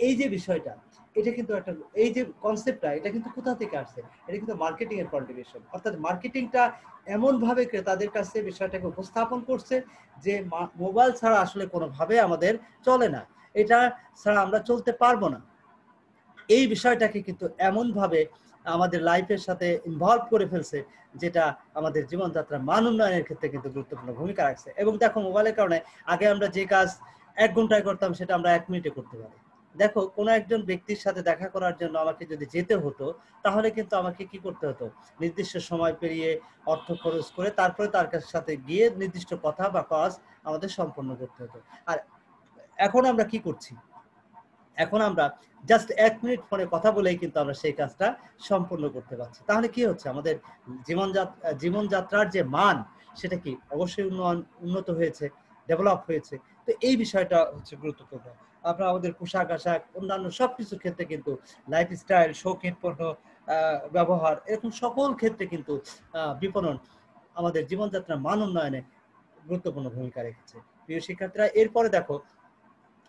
এই যে বিষয়টা, এটা কিন্তু একটা, এই যে কনসেপ্টটা, এটা কিন্তু কোথা থেকে আসছে? এটা কিন্তু মার্কেটিং এর কন্ট্রিবিউশন। অর্থাৎ মার্কেটিংটা এমন ভাবে ক্রেতাদের কাছে বিষয়টাকে উপস্থাপন করছে যে মোবাইল ছাড়া আসলে কোনোভাবে আমাদের চলে না, এটা ছাড়া আমরা চলতে পারবো না। এই বিষয়টাকে কিন্তু এমন ভাবে আমাদের লাইফের সাথে ইনভলভ করে ফেলছে, যেটা আমাদের জীবনযাত্রার মান উন্নয়নের ক্ষেত্রে কিন্তু গুরুত্বপূর্ণ ভূমিকা রাখছে। এবং দেখো, মোবাইলের কারণে আগে আমরা যে কাজ 1 ঘন্টায় করতাম, সেটা আমরা 1 মিনিটে করতে পারি। দেখো, কোনো একজন ব্যক্তির সাথে দেখা করার জন্য আমাকে যদি যেতে হতো, তাহলে কিন্তু আমাকে কি করতে হতো? নির্দিষ্ট সময় পেরিয়ে, অর্থ খরচ করে, তারপরে তার সাথে গিয়ে নির্দিষ্ট কথা বা কাজ আমাদের সম্পন্ন করতে হতো। আর এখন আমরা কি করছি? এখন আমরা জাস্ট 1 মিনিট ফোনে কথা বলেই কিন্তু আমরা সেই কাজটা সম্পূর্ণ করতে পারছি। তাহলে কি হচ্ছে? আমাদের জীবনযাত্রার যে মান, সেটা কি অবশ্যই উন্নত হয়েছে, ডেভেলপ হয়েছে। তো এই বিষয়টা হচ্ছে গুরুত্বপূর্ণ। আমরা আমাদের পোশাক-আশাক, অন্যান্য সবকিছুর ক্ষেত্রে কিন্তু লাইফস্টাইল, শৌখিন পণ্য ব্যবহার, এরকম সকল ক্ষেত্রে কিন্তু বিপণন আমাদের জীবনযাত্রার মান উন্নয়নে গুরুত্বপূর্ণ ভূমিকা রেখেছে। প্রিয় শিক্ষার্থীরা, এরপরে দেখো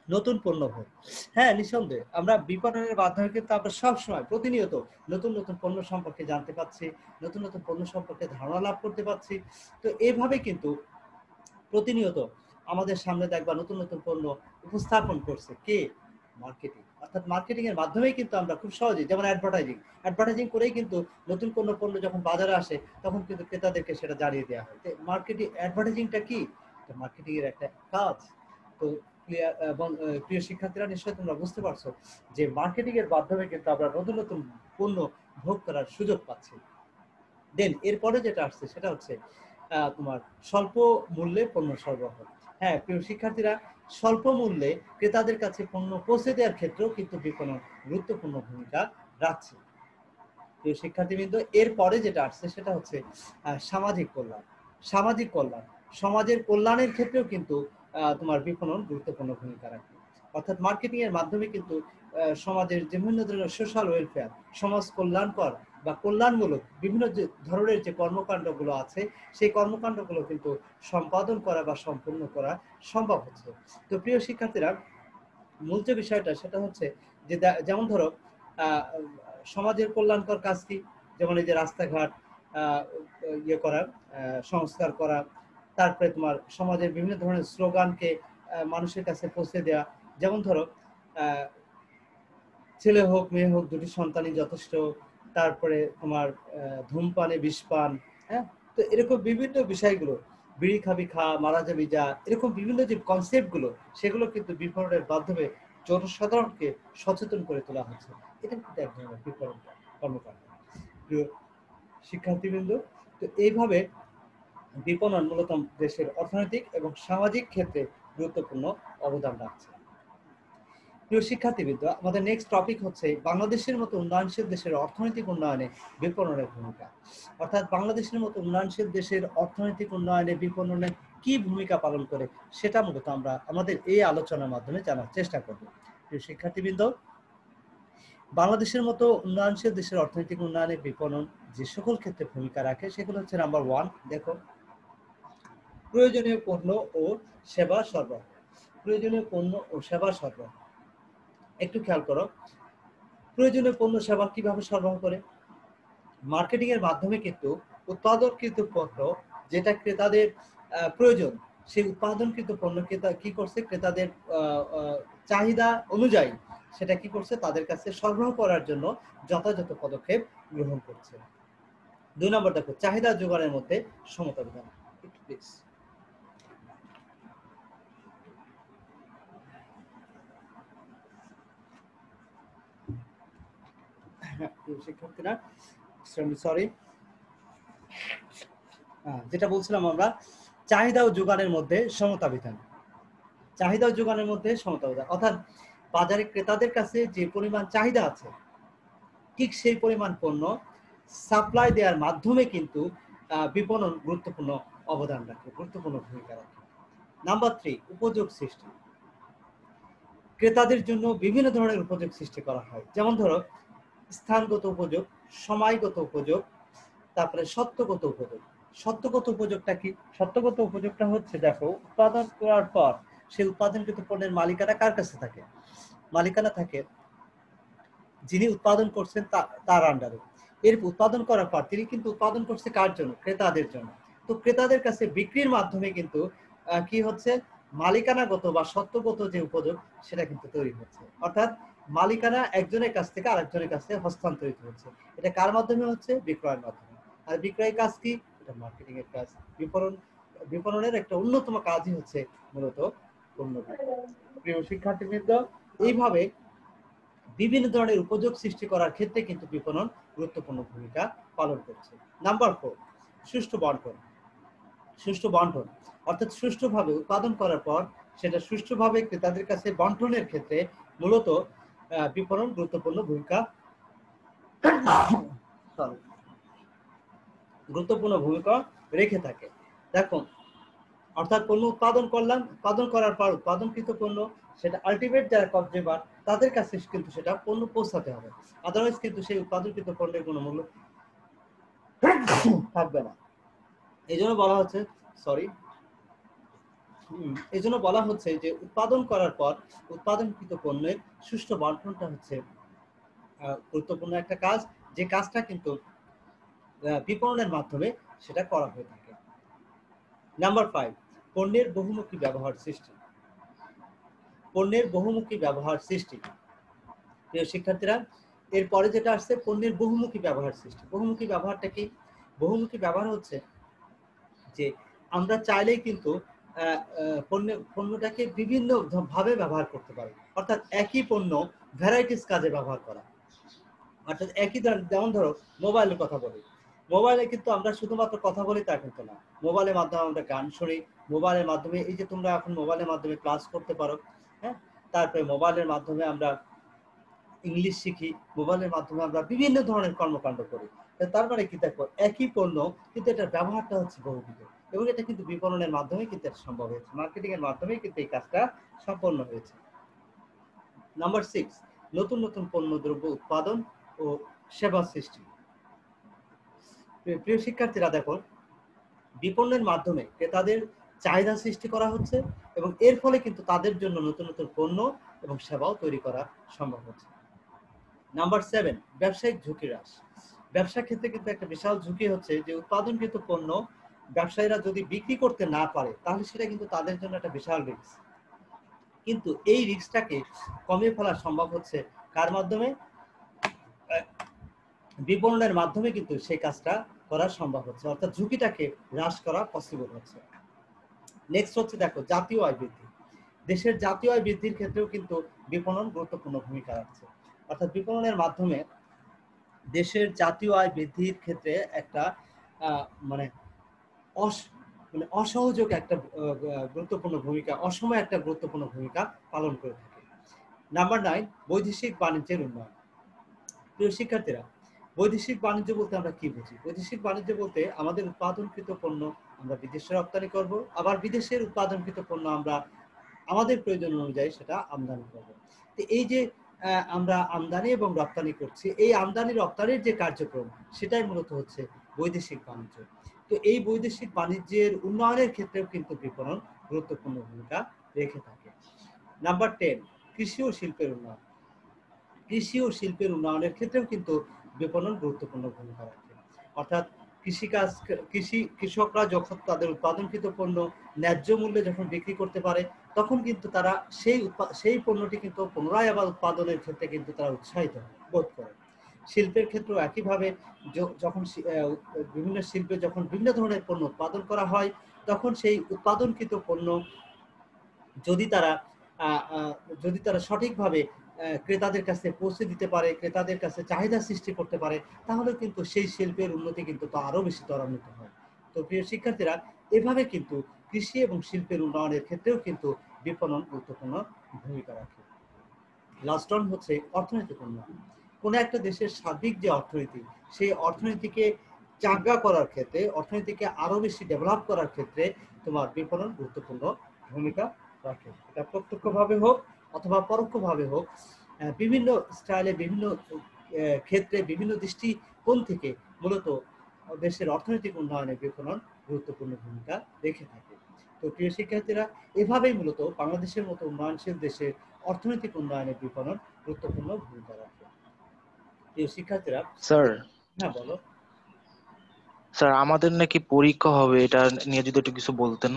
নতুন পণ্য ভোগ। হ্যাঁ, নিঃসন্দেহে আমরা বিপণনের মাধ্যমে কিন্তু আমরা সবসময় প্রতিনিয়ত নতুন নতুন পণ্য সম্পর্কে জানতে পারছি, নতুন নতুন পণ্য সম্পর্কে ধারণা লাভ করতে পারছি। তো এইভাবে কিন্তু প্রতিনিয়ত আমাদের সামনে দেখবা নতুন নতুন পণ্য উপস্থাপন করছে কে? মার্কেটিং। অর্থাৎ মার্কেটিং এর মাধ্যমেই কিন্তু আমরা খুব সহজেই, যেমন অ্যাডভার্টাইজিং করেই কিন্তু নতুন কোনো পণ্য যখন বাজারে আসে, তখন কিন্তু ক্রেতাদেরকে সেটা জানিয়ে দেওয়া হয়। মার্কেটিং, অ্যাডভার্টাইজিংটা কি? মার্কেটিং এর একটা কাজ। তো এবং প্রিয় শিক্ষার্থীরা, নিশ্চয়ই তোমরা বুঝতে পারছো যে মার্কেটিং এর মাধ্যমে কিন্তু আমরা নতুন নতুন পণ্য ভোগ করার সুযোগ পাচ্ছি। দেন এরপরে যেটা আসছে সেটা হচ্ছে তোমার স্বল্প মূল্যে পণ্য সরবরাহ। হ্যাঁ, প্রিয় শিক্ষার্থীরা, স্বল্প মূল্যে ক্রেতাদের কাছে পণ্য পৌঁছে দেওয়ার ক্ষেত্রেও কিন্তু বিপণন গুরুত্বপূর্ণ ভূমিকা রাখছে। প্রিয় শিক্ষার্থীবৃন্দ, এরপরে যেটা আসছে সেটা হচ্ছে সামাজিক কল্যাণ। সামাজিক কল্যাণ, সমাজের কল্যাণের ক্ষেত্রেও কিন্তু তোমার বিপণন গুরুত্বপূর্ণ ভূমিকা রাখে। অর্থাৎ মার্কেটিং এর মাধ্যমে কিন্তু সমাজের বিভিন্ন ধরনের সোশ্যাল ওয়েলফেয়ার, সমাজ কল্যাণকর বা কল্যাণমূলক বিভিন্ন যে ধরনের যে কর্মকাণ্ডগুলো আছে সেই কর্মকাণ্ডগুলো কিন্তু সম্পাদন করা বা সম্পূর্ণ করা সম্ভব হচ্ছে। তো প্রিয় শিক্ষার্থীরা, মূল যে বিষয়টা সেটা হচ্ছে যে যেমন ধরো সমাজের কল্যাণকর কাজ কি, যেমন এই যে রাস্তাঘাট ইয়ে করা, সংস্কার করা, তারপরে তোমার সমাজের বিভিন্ন ধরনের স্লোগানকে মানুষের কাছে পৌঁছে দেওয়া। যেমন ধরো ছেলে হোক মেয়ে হোক দুটি সন্তানই যথেষ্ট, তারপরে তোমার ধূমপানে বিষপান, হ্যাঁ, তো এরকম বিভিন্ন বিষয়গুলো, বিড়ি খাবি খা মারা যাবি যা, এরকম বিভিন্ন যে কনসেপ্ট গুলো সেগুলো কিন্তু বিপণনের মাধ্যমে জনসাধারণকে সচেতন করে তোলা হচ্ছে। এটা কিন্তু এক ধরনের বিপণন কর্মকাণ্ড। প্রিয় শিক্ষার্থীবৃন্দ, তো এইভাবে বিপণন মূলত দেশের অর্থনৈতিক এবং সামাজিক ক্ষেত্রে গুরুত্বপূর্ণ অবদান রাখছে। প্রিয় শিক্ষার্থীবৃন্দ, আমাদের নেক্সট টপিক হচ্ছে বাংলাদেশের মতো উন্নয়নশীল দেশের অর্থনৈতিক উন্নয়নে বিপণনের ভূমিকা। অর্থাৎ বাংলাদেশের মতো উন্নয়নশীল দেশের অর্থনৈতিক উন্নয়নে বিপণনের কি ভূমিকা পালন করে সেটা মূলত আমরা আমাদের এই আলোচনার মাধ্যমে জানার চেষ্টা করব। প্রিয় শিক্ষার্থীবৃন্দ, বাংলাদেশের মতো উন্নয়নশীল দেশের অর্থনৈতিক উন্নয়নে বিপণন যে সকল ক্ষেত্রে ভূমিকা রাখে সেগুলো হচ্ছে নাম্বার 1, দেখো, প্রয়োজনীয় পণ্য ও সেবা সরবরাহ। প্রয়োজনীয় পণ্য ও সেবা সরবরাহ, একটু খেয়াল করো, প্রয়োজনীয় পণ্য সেবা কিভাবে সরবরাহ করে? মার্কেটিং এর মাধ্যমে কিন্তু উৎপাদনকৃত পণ্য যেটা ক্রেতাদের প্রয়োজন, সেই উৎপাদনকৃত পণ্য ক্রেতা কি করছে, ক্রেতাদের চাহিদা অনুযায়ী সেটা কি করছে, তাদের কাছে সরবরাহ করার জন্য যথাযথ পদক্ষেপ গ্রহণ করছে। 2 নম্বর দেখো, চাহিদা যোগানের মধ্যে সমতা বিধান। একটু প্লিজ। শিক্ষার্থীরা, সরি, যেটা বলছিলাম আমরা, চাহিদা ও যোগানের মধ্যে সমতা বিধান। চাহিদা ও যোগানের মধ্যে সমতা বিধান অর্থাৎ বাজারে ক্রেতাদের কাছে যে পরিমাণ চাহিদা আছে ঠিক সেই পরিমাণ পণ্য সাপ্লাই দেওয়ার মাধ্যমে কিন্তু বিপণন গুরুত্বপূর্ণ অবদান রাখে, গুরুত্বপূর্ণ ভূমিকা রাখে। নাম্বার 3, উপযোগ সৃষ্টি। ক্রেতাদের জন্য বিভিন্ন ধরনের উপযোগ সৃষ্টি করা হয়, যেমন ধরো স্থানগত উপযোগ, সময়গত উপযোগ, তারপরে সত্যগত উপযোগ। সত্যগত উপযোগটা কি? সত্যগত উপযোগটা হচ্ছে, দেখো, উৎপাদন করার পর সেই উৎপাদনকৃত পণ্যের মালিকানা কার কাছে থাকে? মালিকানা থাকে যিনি উৎপাদন করছেন তার আন্ডারে। এর উৎপাদন করার পর তিনি কিন্তু উৎপাদন করছে কার জন্য? ক্রেতাদের জন্য। তো ক্রেতাদের কাছে বিক্রির মাধ্যমে কিন্তু কি হচ্ছে, মালিকানাগত বা সত্যগত যে উপযোগ সেটা কিন্তু তৈরি হচ্ছে। অর্থাৎ মালিকানা একজনের কাছ থেকে আরেকজনের কাছে হস্তান্তরিত হচ্ছে। এটা কার মাধ্যমে হচ্ছে? বিক্রয়ের মাধ্যমে। আর বিক্রয়ের কাজ কি? এটা মার্কেটিং এর কাজ। বিপণনের একটা অন্যতম কাজই হচ্ছে মূলত পণ্য বিপণন। প্রিয় শিক্ষার্থীবৃন্দ, এইভাবে বিভিন্ন ধরনের উপযোগ সৃষ্টি করার ক্ষেত্রে কিন্তু বিপণন গুরুত্বপূর্ণ ভূমিকা পালন করছে। নাম্বার 4, সুষ্ঠু বন্টন। সুষ্ঠু বন্টন অর্থাৎ সুষ্ঠুভাবে উৎপাদন করার পর সেটা সুষ্ঠুভাবে ক্রেতাদের কাছে বন্টনের ক্ষেত্রে মূলত বিপণন গুরুত্বপূর্ণ ভূমিকা রেখে থাকে। দেখো, অর্থাৎ পণ্য উৎপাদন করলাম, উৎপাদন করার পর উৎপাদনকৃত পণ্য সেটা আলটিমেট যারা কনজিউমার তাদের কাছে কিন্তু সেটা পণ্য পৌঁছাতে হবে, আদারওয়াইজ কিন্তু সেই উৎপাদনকৃত পণ্যের কোনো মূল্য থাকবে না। এই জন্য বলা হচ্ছে, সরি, এই জন্য বলা হচ্ছে যে উৎপাদন করার পর উৎপাদনকৃত পণ্যের সুষ্ঠু বন্টনটা হচ্ছে গুরুত্বপূর্ণ একটা কাজ, যে কাজটা কিন্তু বিপণনের মাধ্যমে সেটা করা হয়ে থাকে। নাম্বার 5, পণ্যের বহুমুখী ব্যবহার সৃষ্টি। পণ্যের বহুমুখী ব্যবহার সৃষ্টি। প্রিয় শিক্ষার্থীরা, এরপরে যেটা আসছে পণ্যের বহুমুখী ব্যবহার সৃষ্টি। বহুমুখী ব্যবহারটা কি? বহুমুখী ব্যবহার হচ্ছে যে আমরা চাইলেই কিন্তু পণ্যটাকে বিভিন্ন ভাবে ব্যবহার করতে পারি। অর্থাৎ একই পণ্য ভ্যারাইটিস কাজে ব্যবহার করা। অর্থাৎ একই, যেমন ধরো মোবাইলের কথা বলি, মোবাইলে কিন্তু আমরা শুধুমাত্র কথা বলি তা কিন্তু না, মোবাইলের মাধ্যমে আমরা গান শুনি, মোবাইলের মাধ্যমে এই যে তোমরা এখন মোবাইলের মাধ্যমে ক্লাস করতে পারো, হ্যাঁ, তারপরে মোবাইলের মাধ্যমে আমরা ইংলিশ শিখি, মোবাইলের মাধ্যমে আমরা বিভিন্ন ধরনের কর্মকাণ্ড করি। তার মানে কি, দেখো, একই পণ্য কিন্তু এটার ব্যবহারটা হচ্ছে বহুবিধ, এবং এটা কিন্তু বিপণনের মাধ্যমে কিন্তু এটা সম্ভব হয়েছে, মার্কেটিং এর মাধ্যমে কিন্তু এই কাজটা সম্পন্ন হয়েছে। নাম্বার 6, নতুন নতুন পণ্য দ্রব্য উৎপাদন ও সেবা সৃষ্টি। প্রিয় শিক্ষার্থীরা দেখো, বিপণনের মাধ্যমে ক্রেতাদের চাহিদা সৃষ্টি করা হচ্ছে এবং এর ফলে কিন্তু তাদের জন্য নতুন নতুন পণ্য এবং সেবাও তৈরি করা সম্ভব হচ্ছে। নাম্বার 7, ব্যবসায়িক ঝুঁকি হ্রাস। ব্যবসা ক্ষেত্রে কিন্তু একটা বিশাল ঝুঁকি হচ্ছে যে উৎপাদনকৃত পণ্য ব্যবসায়ীরা যদি বিক্রি করতে না পারে তাহলে সেটা কিন্তু তাদের জন্য একটা বিশাল রিস্ক। কিন্তু এই রিস্কটাকে কমিয়ে ফেলা সম্ভব হচ্ছে কার মাধ্যমে? বিপণনের মাধ্যমে কিন্তু সেই কাজটা করা সম্ভব হচ্ছে, অর্থাৎ ঝুঁকিটাকে হ্রাস করা পসিবল হচ্ছে। নেক্সট হচ্ছে দেখো, জাতীয় আয় বৃদ্ধি। দেশের জাতীয় আয় বৃদ্ধির ক্ষেত্রেও কিন্তু বিপণন গুরুত্বপূর্ণ ভূমিকা রাখছে, অর্থাৎ বিপণনের মাধ্যমে দেশের জাতীয় আয় বৃদ্ধির ক্ষেত্রে একটা মানে অসহযোগ একটা গুরুত্বপূর্ণ ভূমিকা, অসময় একটা গুরুত্বপূর্ণ ভূমিকা পালন করে থাকে। নাম্বার 9, বৈদেশিক বাণিজ্যের উন্নয়ন। প্রিয় শিক্ষার্থীরা, বৈদেশিক বাণিজ্য বলতে আমরা কি বুঝি? বৈদেশিক বাণিজ্য বলতে আমাদের উৎপাদনকৃত পণ্য আমরা বিদেশে রপ্তানি করব, আবার বিদেশের উৎপাদনকৃত পণ্য আমরা আমাদের প্রয়োজন অনুযায়ী সেটা আমদানি করব। তো এই যে আমরা আমদানি এবং রপ্তানি করছি, এই আমদানি রপ্তানির যে কার্যক্রম সেটাই মূলত হচ্ছে বৈদেশিক বাণিজ্য। তো এই বৈদেশিক বাণিজ্যের উন্নয়নের ক্ষেত্রেও কিন্তু বিপণন গুরুত্বপূর্ণ ভূমিকা রেখে থাকে। নাম্বার 10, কৃষি ও শিল্পের উন্নয়ন। কৃষি ও শিল্পের উন্নয়নের ক্ষেত্রেও কিন্তু বিপণন গুরুত্বপূর্ণ ভূমিকা রাখে, অর্থাৎ কৃষকরা যখন তাদের উৎপাদনকৃত পণ্য ন্যায্য মূল্যে যখন বিক্রি করতে পারে তখন কিন্তু তারা সেই পণ্যটি কিন্তু পুনরায় আবার উৎপাদনের ক্ষেত্রে কিন্তু তারা উৎসাহিত বোধ করে। শিল্পের ক্ষেত্রেও একইভাবে যখন বিভিন্ন শিল্পে যখন বিভিন্ন ধরনের পণ্য উৎপাদন করা হয় তখন সেই উৎপাদনকৃত পণ্য যদি তারা সঠিকভাবে ক্রেতাদের কাছে পৌঁছে দিতে পারে, ক্রেতাদের কাছে চাহিদা সৃষ্টি করতে পারে, তাহলে কিন্তু সেই শিল্পের উন্নতি কিন্তু আরো বেশি ত্বরান্বিত হয়। তো প্রিয় শিক্ষার্থীরা, এভাবে কিন্তু কৃষি এবং শিল্পের উন্নয়নের ক্ষেত্রেও কিন্তু বিপণন গুরুত্বপূর্ণ ভূমিকা রাখে। লাস্ট অন হচ্ছে অর্থনৈতিক উন্নয়ন। কোন একটা দেশের সার্বিক যে অর্থনীতি, সেই অর্থনীতিকে চাঙ্গা করার ক্ষেত্রে, অর্থনীতিকে আরো বেশি ডেভেলপ করার ক্ষেত্রে তোমার বিপণন গুরুত্বপূর্ণ ভূমিকা রাখে। এটা প্রত্যক্ষভাবে হোক অথবা পরোক্ষভাবে হোক, বিভিন্ন স্টাইলে, বিভিন্ন ক্ষেত্রে, বিভিন্ন দৃষ্টিকোণ থেকে মূলত দেশের অর্থনৈতিক উন্নয়নে বিপণন গুরুত্বপূর্ণ ভূমিকা রেখে থাকে। তো প্রিয় শিক্ষার্থীরা, এভাবেই মূলত বাংলাদেশের মতো উন্নয়নশীল দেশের অর্থনৈতিক উন্নয়নে বিপণন গুরুত্বপূর্ণ ভূমিকা রাখে। প্রিয় শিক্ষার্থীরা, স্যার, হ্যাঁ বলো। স্যার আমাদের নাকি পরীক্ষা হবে, এটা নিয়ে যদি একটু কিছু বলতেন,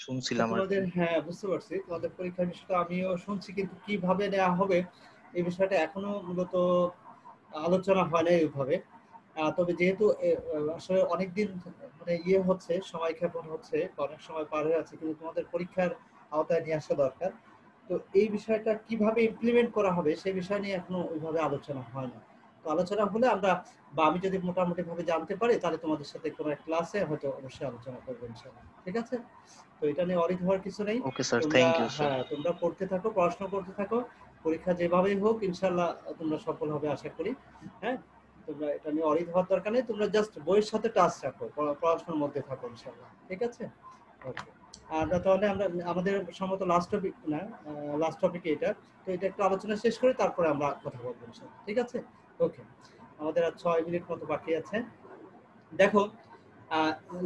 শুনছিলাম আর কি। তোমাদের, হ্যাঁ বুঝতে পারছি, তোমাদের পরীক্ষার বিষয়টা আমিও শুনছি, কিন্তু কিভাবে নেওয়া হবে এই বিষয়টা এখনো মূলত আলোচনা হয় না এইভাবে। তবে যেহেতু আসলে অনেকদিন মানে হচ্ছে, সময় ক্ষেপণ হচ্ছে, অনেক সময় পার হয়ে আছে, কিন্তু তোমাদের পরীক্ষার আওতায় নিয়ে আসা দরকার। তো এই বিষয়টা কিভাবে ইমপ্লিমেন্ট করা হবে সেই বিষয় নিয়ে এখনো ওইভাবে আলোচনা হয় না। তো আলোচনা হলে আমরা, বা আমি যদি মোটামুটি ভাবে জানতে পারি, তাহলে তোমাদের সাথে কোনো এক ক্লাসে হয়তো অবশ্যই আলোচনা করবো ইনশাআল্লাহ। ঠিক আছে? তো এটা নিয়ে অরিড হওয়ার কিছু নেই। ওকে স্যার, তোমরা, থ্যাংক ইউ স্যার। হ্যাঁ তোমরা পড়তে থাকো, পড়াশোনা করতে থাকো, পরীক্ষা যেভাবেই হোক ইনশাআল্লাহ তোমরা সফল হবে আশা করি। হ্যাঁ, তোমরা এটা নিয়ে অরিড হওয়ার দরকার নেই, তোমরা জাস্ট বইয়ের সাথে টাচ রাখো, পড়াশোনার মধ্যে থাকো ইনশাআল্লাহ। ঠিক আছে? ওকে। আমরা তাহলে আমাদের সম্ভবত লাস্ট টপিক না, লাস্ট টপিক এটা। তো এটা একটু আলোচনা শেষ করে তারপরে আমরা কথা বলবো ইনশাআল্লাহ। ঠিক আছে? ওকে। আমাদের আর 6 মিনিট মতো বাকি আছে। দেখো,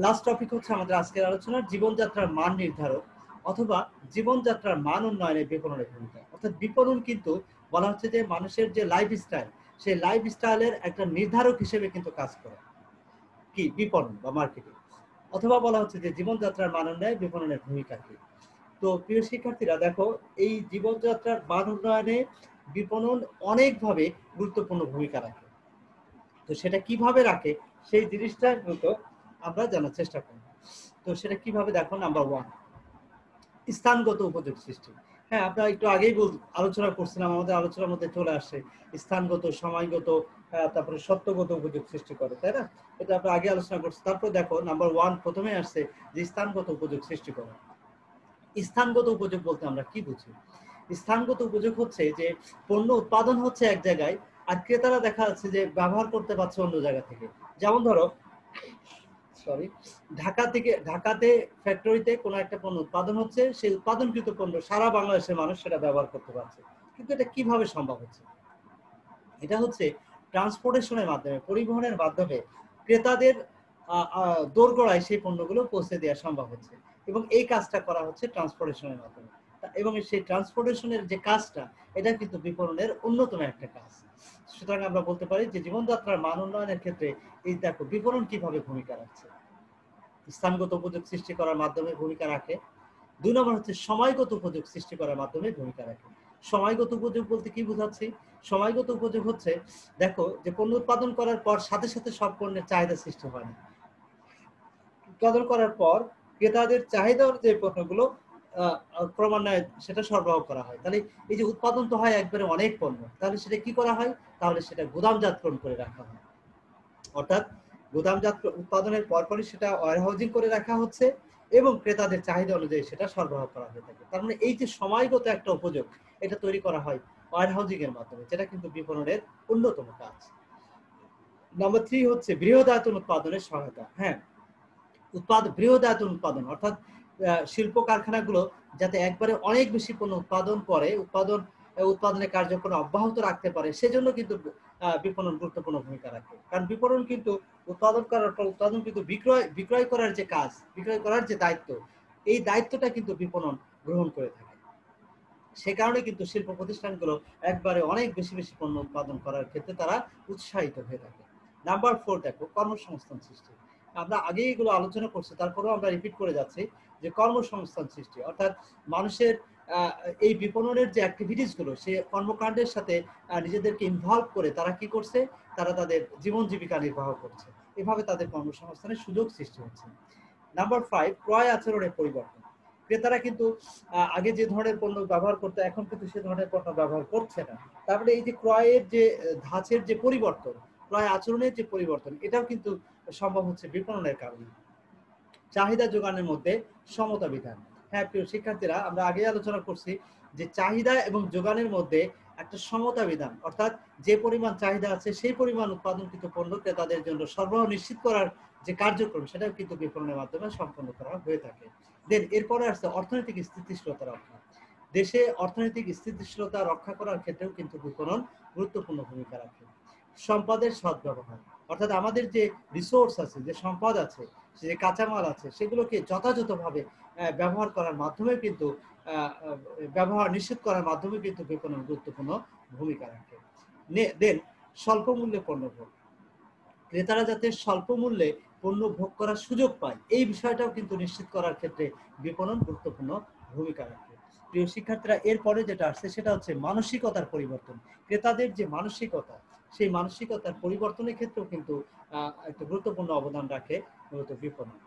লাস্ট টপিক হচ্ছে আমাদের আজকের আলোচনার জীবনযাত্রার মান নির্ধারক অথবা জীবনযাত্রার মান উন্নয়নে বিপণনের ভূমিকা। অর্থাৎ বিপণন কিন্তু বলা হচ্ছে যে মানুষের যে লাইফস্টাইল, সেই লাইফস্টাইলের একটা নির্ধারক হিসেবে কিন্তু কাজ করে কি বিপণন বা মার্কেটিং। অথবা বলা হচ্ছে যে জীবনযাত্রার মান উন্নয়নে বিপণনের ভূমিকা কি। তো প্রিয় শিক্ষার্থীরা দেখো, এই জীবনযাত্রার মান উন্নয়নে বিপণন অনেকভাবে গুরুত্বপূর্ণ ভূমিকা রাখে। তো সেটা কিভাবে রাখে সেই জিনিসটা মূলত আমরা জানার চেষ্টা করব। তো সেটা কিভাবে দেখো, নাম্বার 1, স্থানগত উপযোগ সৃষ্টি। হ্যাঁ, আমরা একটু আগেই আলোচনা করছিলাম, আমাদের আলোচনার মধ্যে চলে আসছে স্থানগত, সময়গত, তারপরে সত্যগত উপযোগ সৃষ্টি করে, তাই না? এটা আমরা আগে আলোচনা করছি। তারপর দেখো নাম্বার 1 প্রথমে আসছে যে স্থানগত উপযোগ সৃষ্টি করে। স্থানগত উপযোগ বলতে আমরা কি বুঝি? স্থানগত উপযোগ হচ্ছে যে পণ্য উৎপাদন হচ্ছে এক জায়গায়, আর ক্রেতারা দেখা যাচ্ছে যে ব্যবহার করতে পারছে অন্য জায়গা থেকে। যেমন ধরো, ঢাকাতে ফ্যাক্টরিতে কোনো একটা পণ্য উৎপাদন হচ্ছে, সেই উৎপাদনকৃত পণ্য সারা বাংলাদেশের মানুষ সেটা ব্যবহার করতে পারছে। কিন্তু এটা কিভাবে সম্ভব হচ্ছে? এটা হচ্ছে ট্রান্সপোর্টেশনের মাধ্যমে, পরিবহনের মাধ্যমে ক্রেতাদের দোরগোড়ায় সেই পণ্যগুলো পৌঁছে দেওয়া সম্ভব হচ্ছে, এবং এই কাজটা করা হচ্ছে ট্রান্সপোর্টেশনের মাধ্যমে। এবং সেই ট্রান্সপোর্টেশনের যে কাজটা, এটা কিন্তু বিপণনের অন্যতম একটা কাজ। সুতরাং আমরা বলতে পারি যে জীবনযাত্রার মান উন্নয়নের ক্ষেত্রে এই দেখো বিপণন কিভাবে ভূমিকা রাখছে। স্থানগত উপযোগ সৃষ্টি করার মাধ্যমে ভূমিকা রাখে। 2 নম্বর হচ্ছে সময়গত উপযোগ সৃষ্টি করার মাধ্যমে ভূমিকা রাখে। সময়গত উপযোগ বলতে কি বোঝাচ্ছি? সময়গত উপযোগ হচ্ছে, দেখো যে পণ্য উৎপাদন করার পর সাথে সাথে সব পণ্যের চাহিদা সৃষ্টি হয় না। উৎপাদন করার পর ক্রেতাদের চাহিদার যে পণ্যগুলো ক্রমান্বয়ে সেটা সরবরাহ করা হয়। তাহলে এই যে উৎপাদন তো হয় একবারে অনেক পণ্য, তাহলে সেটা কি করা হয়? তাহলে সেটা গুদামজাতকরণ করে রাখা হয়। অর্থাৎ গুদামজাত উৎপাদনের পরপরই সেটা ওয়্যারহাউজিং করে রাখা হচ্ছে এবং ক্রেতাদের চাহিদা অনুযায়ী সেটা সরবরাহ করা হয়ে থাকে। তার মানে এই যে সময়গত একটা উপযোগ, এটা তৈরি করা হয় ওয়্যারহাউজিং এর মাধ্যমে, যেটা কিন্তু বিপণনের অন্যতম কাজ। নাম্বার 3 হচ্ছে বৃহদায়তন উৎপাদনের সহায়তা। হ্যাঁ, বৃহদায়তন উৎপাদন অর্থাৎ শিল্প কারখানাগুলো যাতে একবারে অনেক বেশি পণ্য উৎপাদন করে, উৎপাদনের কার্যক্রম অব্যাহত রাখতে পারে, সেজন্য কিন্তু বিপণন গুরুত্বপূর্ণ ভূমিকা রাখে। কারণ বিপণন কিন্তু উৎপাদন করার পর উৎপাদন কিন্তু বিক্রয় করার যে কাজ, বিক্রয় করার যে দায়িত্ব, এই দায়িত্বটা কিন্তু বিপণন গ্রহণ করে থাকে। সে কারণে কিন্তু শিল্প প্রতিষ্ঠানগুলো একবারে অনেক বেশি বেশি পণ্য উৎপাদন করার ক্ষেত্রে তারা উৎসাহিত হয়ে থাকে। নাম্বার 4 দেখো কর্মসংস্থান সৃষ্টি। আমরা আগেই এগুলো আলোচনা করছি, তারপরেও আমরা রিপিট করে যাচ্ছি যে কর্মসংস্থান সৃষ্টি অর্থাৎ মানুষের এই বিপণনের যে অ্যাক্টিভিটিস গুলো, সে কর্মকাণ্ডের সাথে নিজেদেরকে ইনভলভ করে তারা কি করছে, তারা তাদের জীবন জীবিকা নির্বাহ করছে, এভাবে তাদের কর্মসংস্থানের সুযোগ সৃষ্টি হচ্ছে। নাম্বার 5 ক্রয় আচরণের পরিবর্তন। ক্রেতারা কিন্তু আগে যে ধরনের পণ্য ব্যবহার করতো, এখন কিন্তু সে ধরনের পণ্য ব্যবহার করছে না। তারপরে এই যে ক্রয়ের যে ধাঁচের যে পরিবর্তন, ক্রয় আচরণের যে পরিবর্তন, এটাও কিন্তু সম্ভব হচ্ছে বিপণনের কারণে। চাহিদা যোগানের মধ্যে সমতা বিধান। হ্যাঁ প্রিয় শিক্ষার্থীরা, আমরা আগে আলোচনা করছি যে চাহিদা এবং যোগানের মধ্যে একটা সমতা বিধান, অর্থাৎ যে পরিমাণ চাহিদা আছে সেই পরিমাণ উৎপাদনকৃত পণ্য ক্রেতাদের জন্য সরবরাহ নিশ্চিত করার যে কার্যক্রম, সেটাও কিন্তু বিপণনের মাধ্যমে সম্পন্ন করা হয়ে থাকে। দেন এরপরে আসছে অর্থনৈতিক স্থিতিশীলতা রক্ষা। দেশে অর্থনৈতিক স্থিতিশীলতা রক্ষা করার ক্ষেত্রেও কিন্তু বিপণন গুরুত্বপূর্ণ ভূমিকা রাখে। সম্পদের সদ্ব্যবহার, অর্থাৎ আমাদের যে রিসোর্স আছে, যে সম্পদ আছে, যে কাঁচামাল আছে, সেগুলোকে যথাযথভাবে ব্যবহার করার মাধ্যমে কিন্তু ব্যবহার নিশ্চিত করার মাধ্যমে কিন্তু বিপণন গুরুত্বপূর্ণ ভূমিকা রাখে। দেন স্বল্প মূল্যে পণ্য ভোগ। ক্রেতারা যাতে স্বল্প মূল্যে পণ্য ভোগ করার সুযোগ পায়, এই বিষয়টাও কিন্তু নিশ্চিত করার ক্ষেত্রে বিপণন গুরুত্বপূর্ণ ভূমিকা রাখে। প্রিয় শিক্ষার্থীরা, এরপরে যেটা আসছে সেটা হচ্ছে মানসিকতার পরিবর্তন। ক্রেতাদের যে মানসিকতা, সেই মানসিকতার পরিবর্তনের ক্ষেত্রেও কিন্তু একটা গুরুত্বপূর্ণ অবদান রাখে মূলত বিপণন।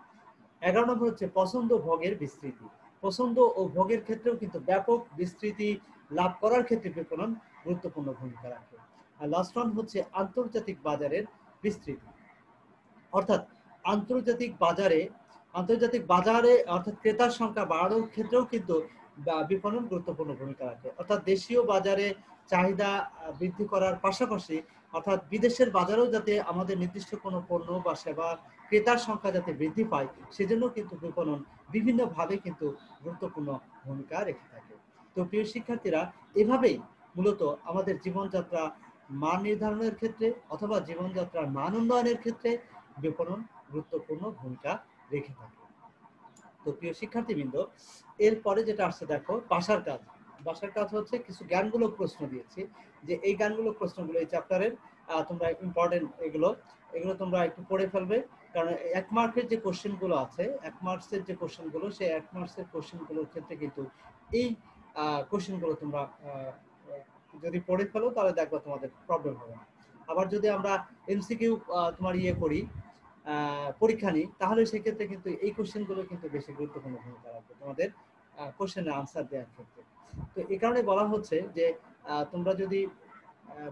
11 নম্বর হচ্ছে পছন্দ ভোগের বিস্তৃতি। পছন্দ ও ভোগের ক্ষেত্রেও কিন্তু ব্যাপক বিস্তৃতি লাভ করার ক্ষেত্রে বিপণন গুরুত্বপূর্ণ ভূমিকা রাখে। আর লাস্ট ওয়ান হচ্ছে আন্তর্জাতিক বাজারের বিস্তৃতি। অর্থাৎ আন্তর্জাতিক বাজারে অর্থাৎ ক্রেতার সংখ্যা বাড়ানোর ক্ষেত্রেও কিন্তু বিপণন গুরুত্বপূর্ণ ভূমিকা রাখে। অর্থাৎ দেশীয় বাজারে চাহিদা বৃদ্ধি করার পাশাপাশি অর্থাৎ বিদেশের বাজারেও যাতে আমাদের নির্দিষ্ট কোনো পণ্য বা সেবা ক্রেতার সংখ্যা যাতে বৃদ্ধি পায়, সেজন্য কিন্তু বিপণন বিভিন্নভাবে কিন্তু গুরুত্বপূর্ণ ভূমিকা রেখে থাকে। তো প্রিয় শিক্ষার্থীরা, এভাবেই মূলত আমাদের জীবনযাত্রা মান নির্ধারণের ক্ষেত্রে অথবা জীবনযাত্রার মান উন্নয়নের ক্ষেত্রে বিপণন গুরুত্বপূর্ণ ভূমিকা রেখে থাকে। তো প্রিয় শিক্ষার্থীবৃন্দ, এরপরে যেটা আসছে দেখো বাসার কাজ। বাসার কাজ হচ্ছে কিছু জ্ঞানমূলক প্রশ্ন দিয়েছি, যে এই জ্ঞানমূলক প্রশ্নগুলো এই চ্যাপ্টারের তোমরা ইম্পর্টেন্ট, এগুলো তোমরা একটু পড়ে ফেলবে। কারণ 1 মার্কের যে কোশ্চেনগুলো আছে, 1 মার্কসের যে কোশ্চেনগুলো, সেই 1 মার্কসের কোশ্চেনগুলোর ক্ষেত্রে কিন্তু এই কোশ্চেনগুলো তোমরা যদি পড়ে ফেলো তাহলে দেখবা তোমাদের প্রবলেম হবে না। আবার যদি আমরা এমসিকিউ তোমার করি, পরীক্ষা নিই, তাহলে সেক্ষেত্রে কিন্তু এই কোশ্চেনগুলো কিন্তু বেশি গুরুত্বপূর্ণ ভূমিকা রাখবে তোমাদের কোশ্চেনের আনসার দেওয়ার ক্ষেত্রে। তো এই কারণে বলা হচ্ছে যে তোমরা যদি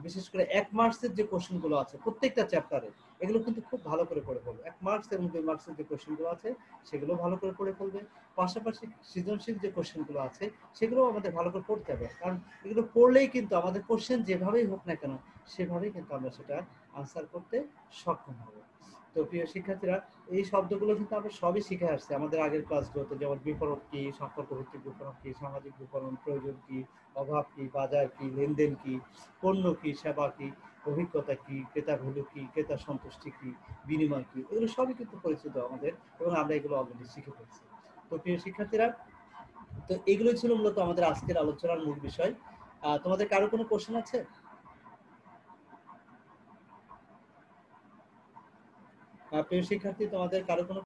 বিশেষ করে 1 মার্কসের যে কোশ্চেনগুলো আছে প্রত্যেকটা চ্যাপ্টারে, এগুলো কিন্তু খুব ভালো করে পড়ে ফেলবে। 1 মার্কস এবং 2 মার্কসের যে কোশ্চেনগুলো আছে সেগুলো ভালো করে পড়ে ফেলবে। পাশাপাশি সৃজনশীল যে কোশ্চেনগুলো আছে সেগুলো আমাদের ভালো করে পড়তে হবে, কারণ এগুলো পড়লেই কিন্তু আমাদের কোশ্চেন যেভাবেই হোক না কেন, সেভাবেই কিন্তু আমরা সেটা আনসার করতে সক্ষম হব। তো প্রিয় শিক্ষার্থীরা, এই শব্দগুলো কিন্তু আমরা সবই শিখে আসছি আমাদের আগের ক্লাসগুলোতে, যেমন বিপণন কি, সম্পর্ক ভিত্তিক বিপণন কি, সামাজিক বিপণন, প্রয়োজন কি, অভাব কি, বাজার কি, লেনদেন কি, পণ্য কি, সেবা কি, অভিজ্ঞতা কি, ক্রেতা ভ্যালু কি, ক্রেতা সন্তুষ্টি কি, বিনিময় কি, এগুলো সবই কিন্তু পরিচিত আমাদের এবং আমরা এগুলো অলরেডি শিখে ফেলছি। তো প্রিয় শিক্ষার্থীরা, তো এগুলো ছিল মূলত আমাদের আজকের আলোচনার মূল বিষয়। তোমাদের কারো কোনো কোশ্চেন আছে? প্রিয় শিক্ষার্থী, তোমাদের কারো কোনো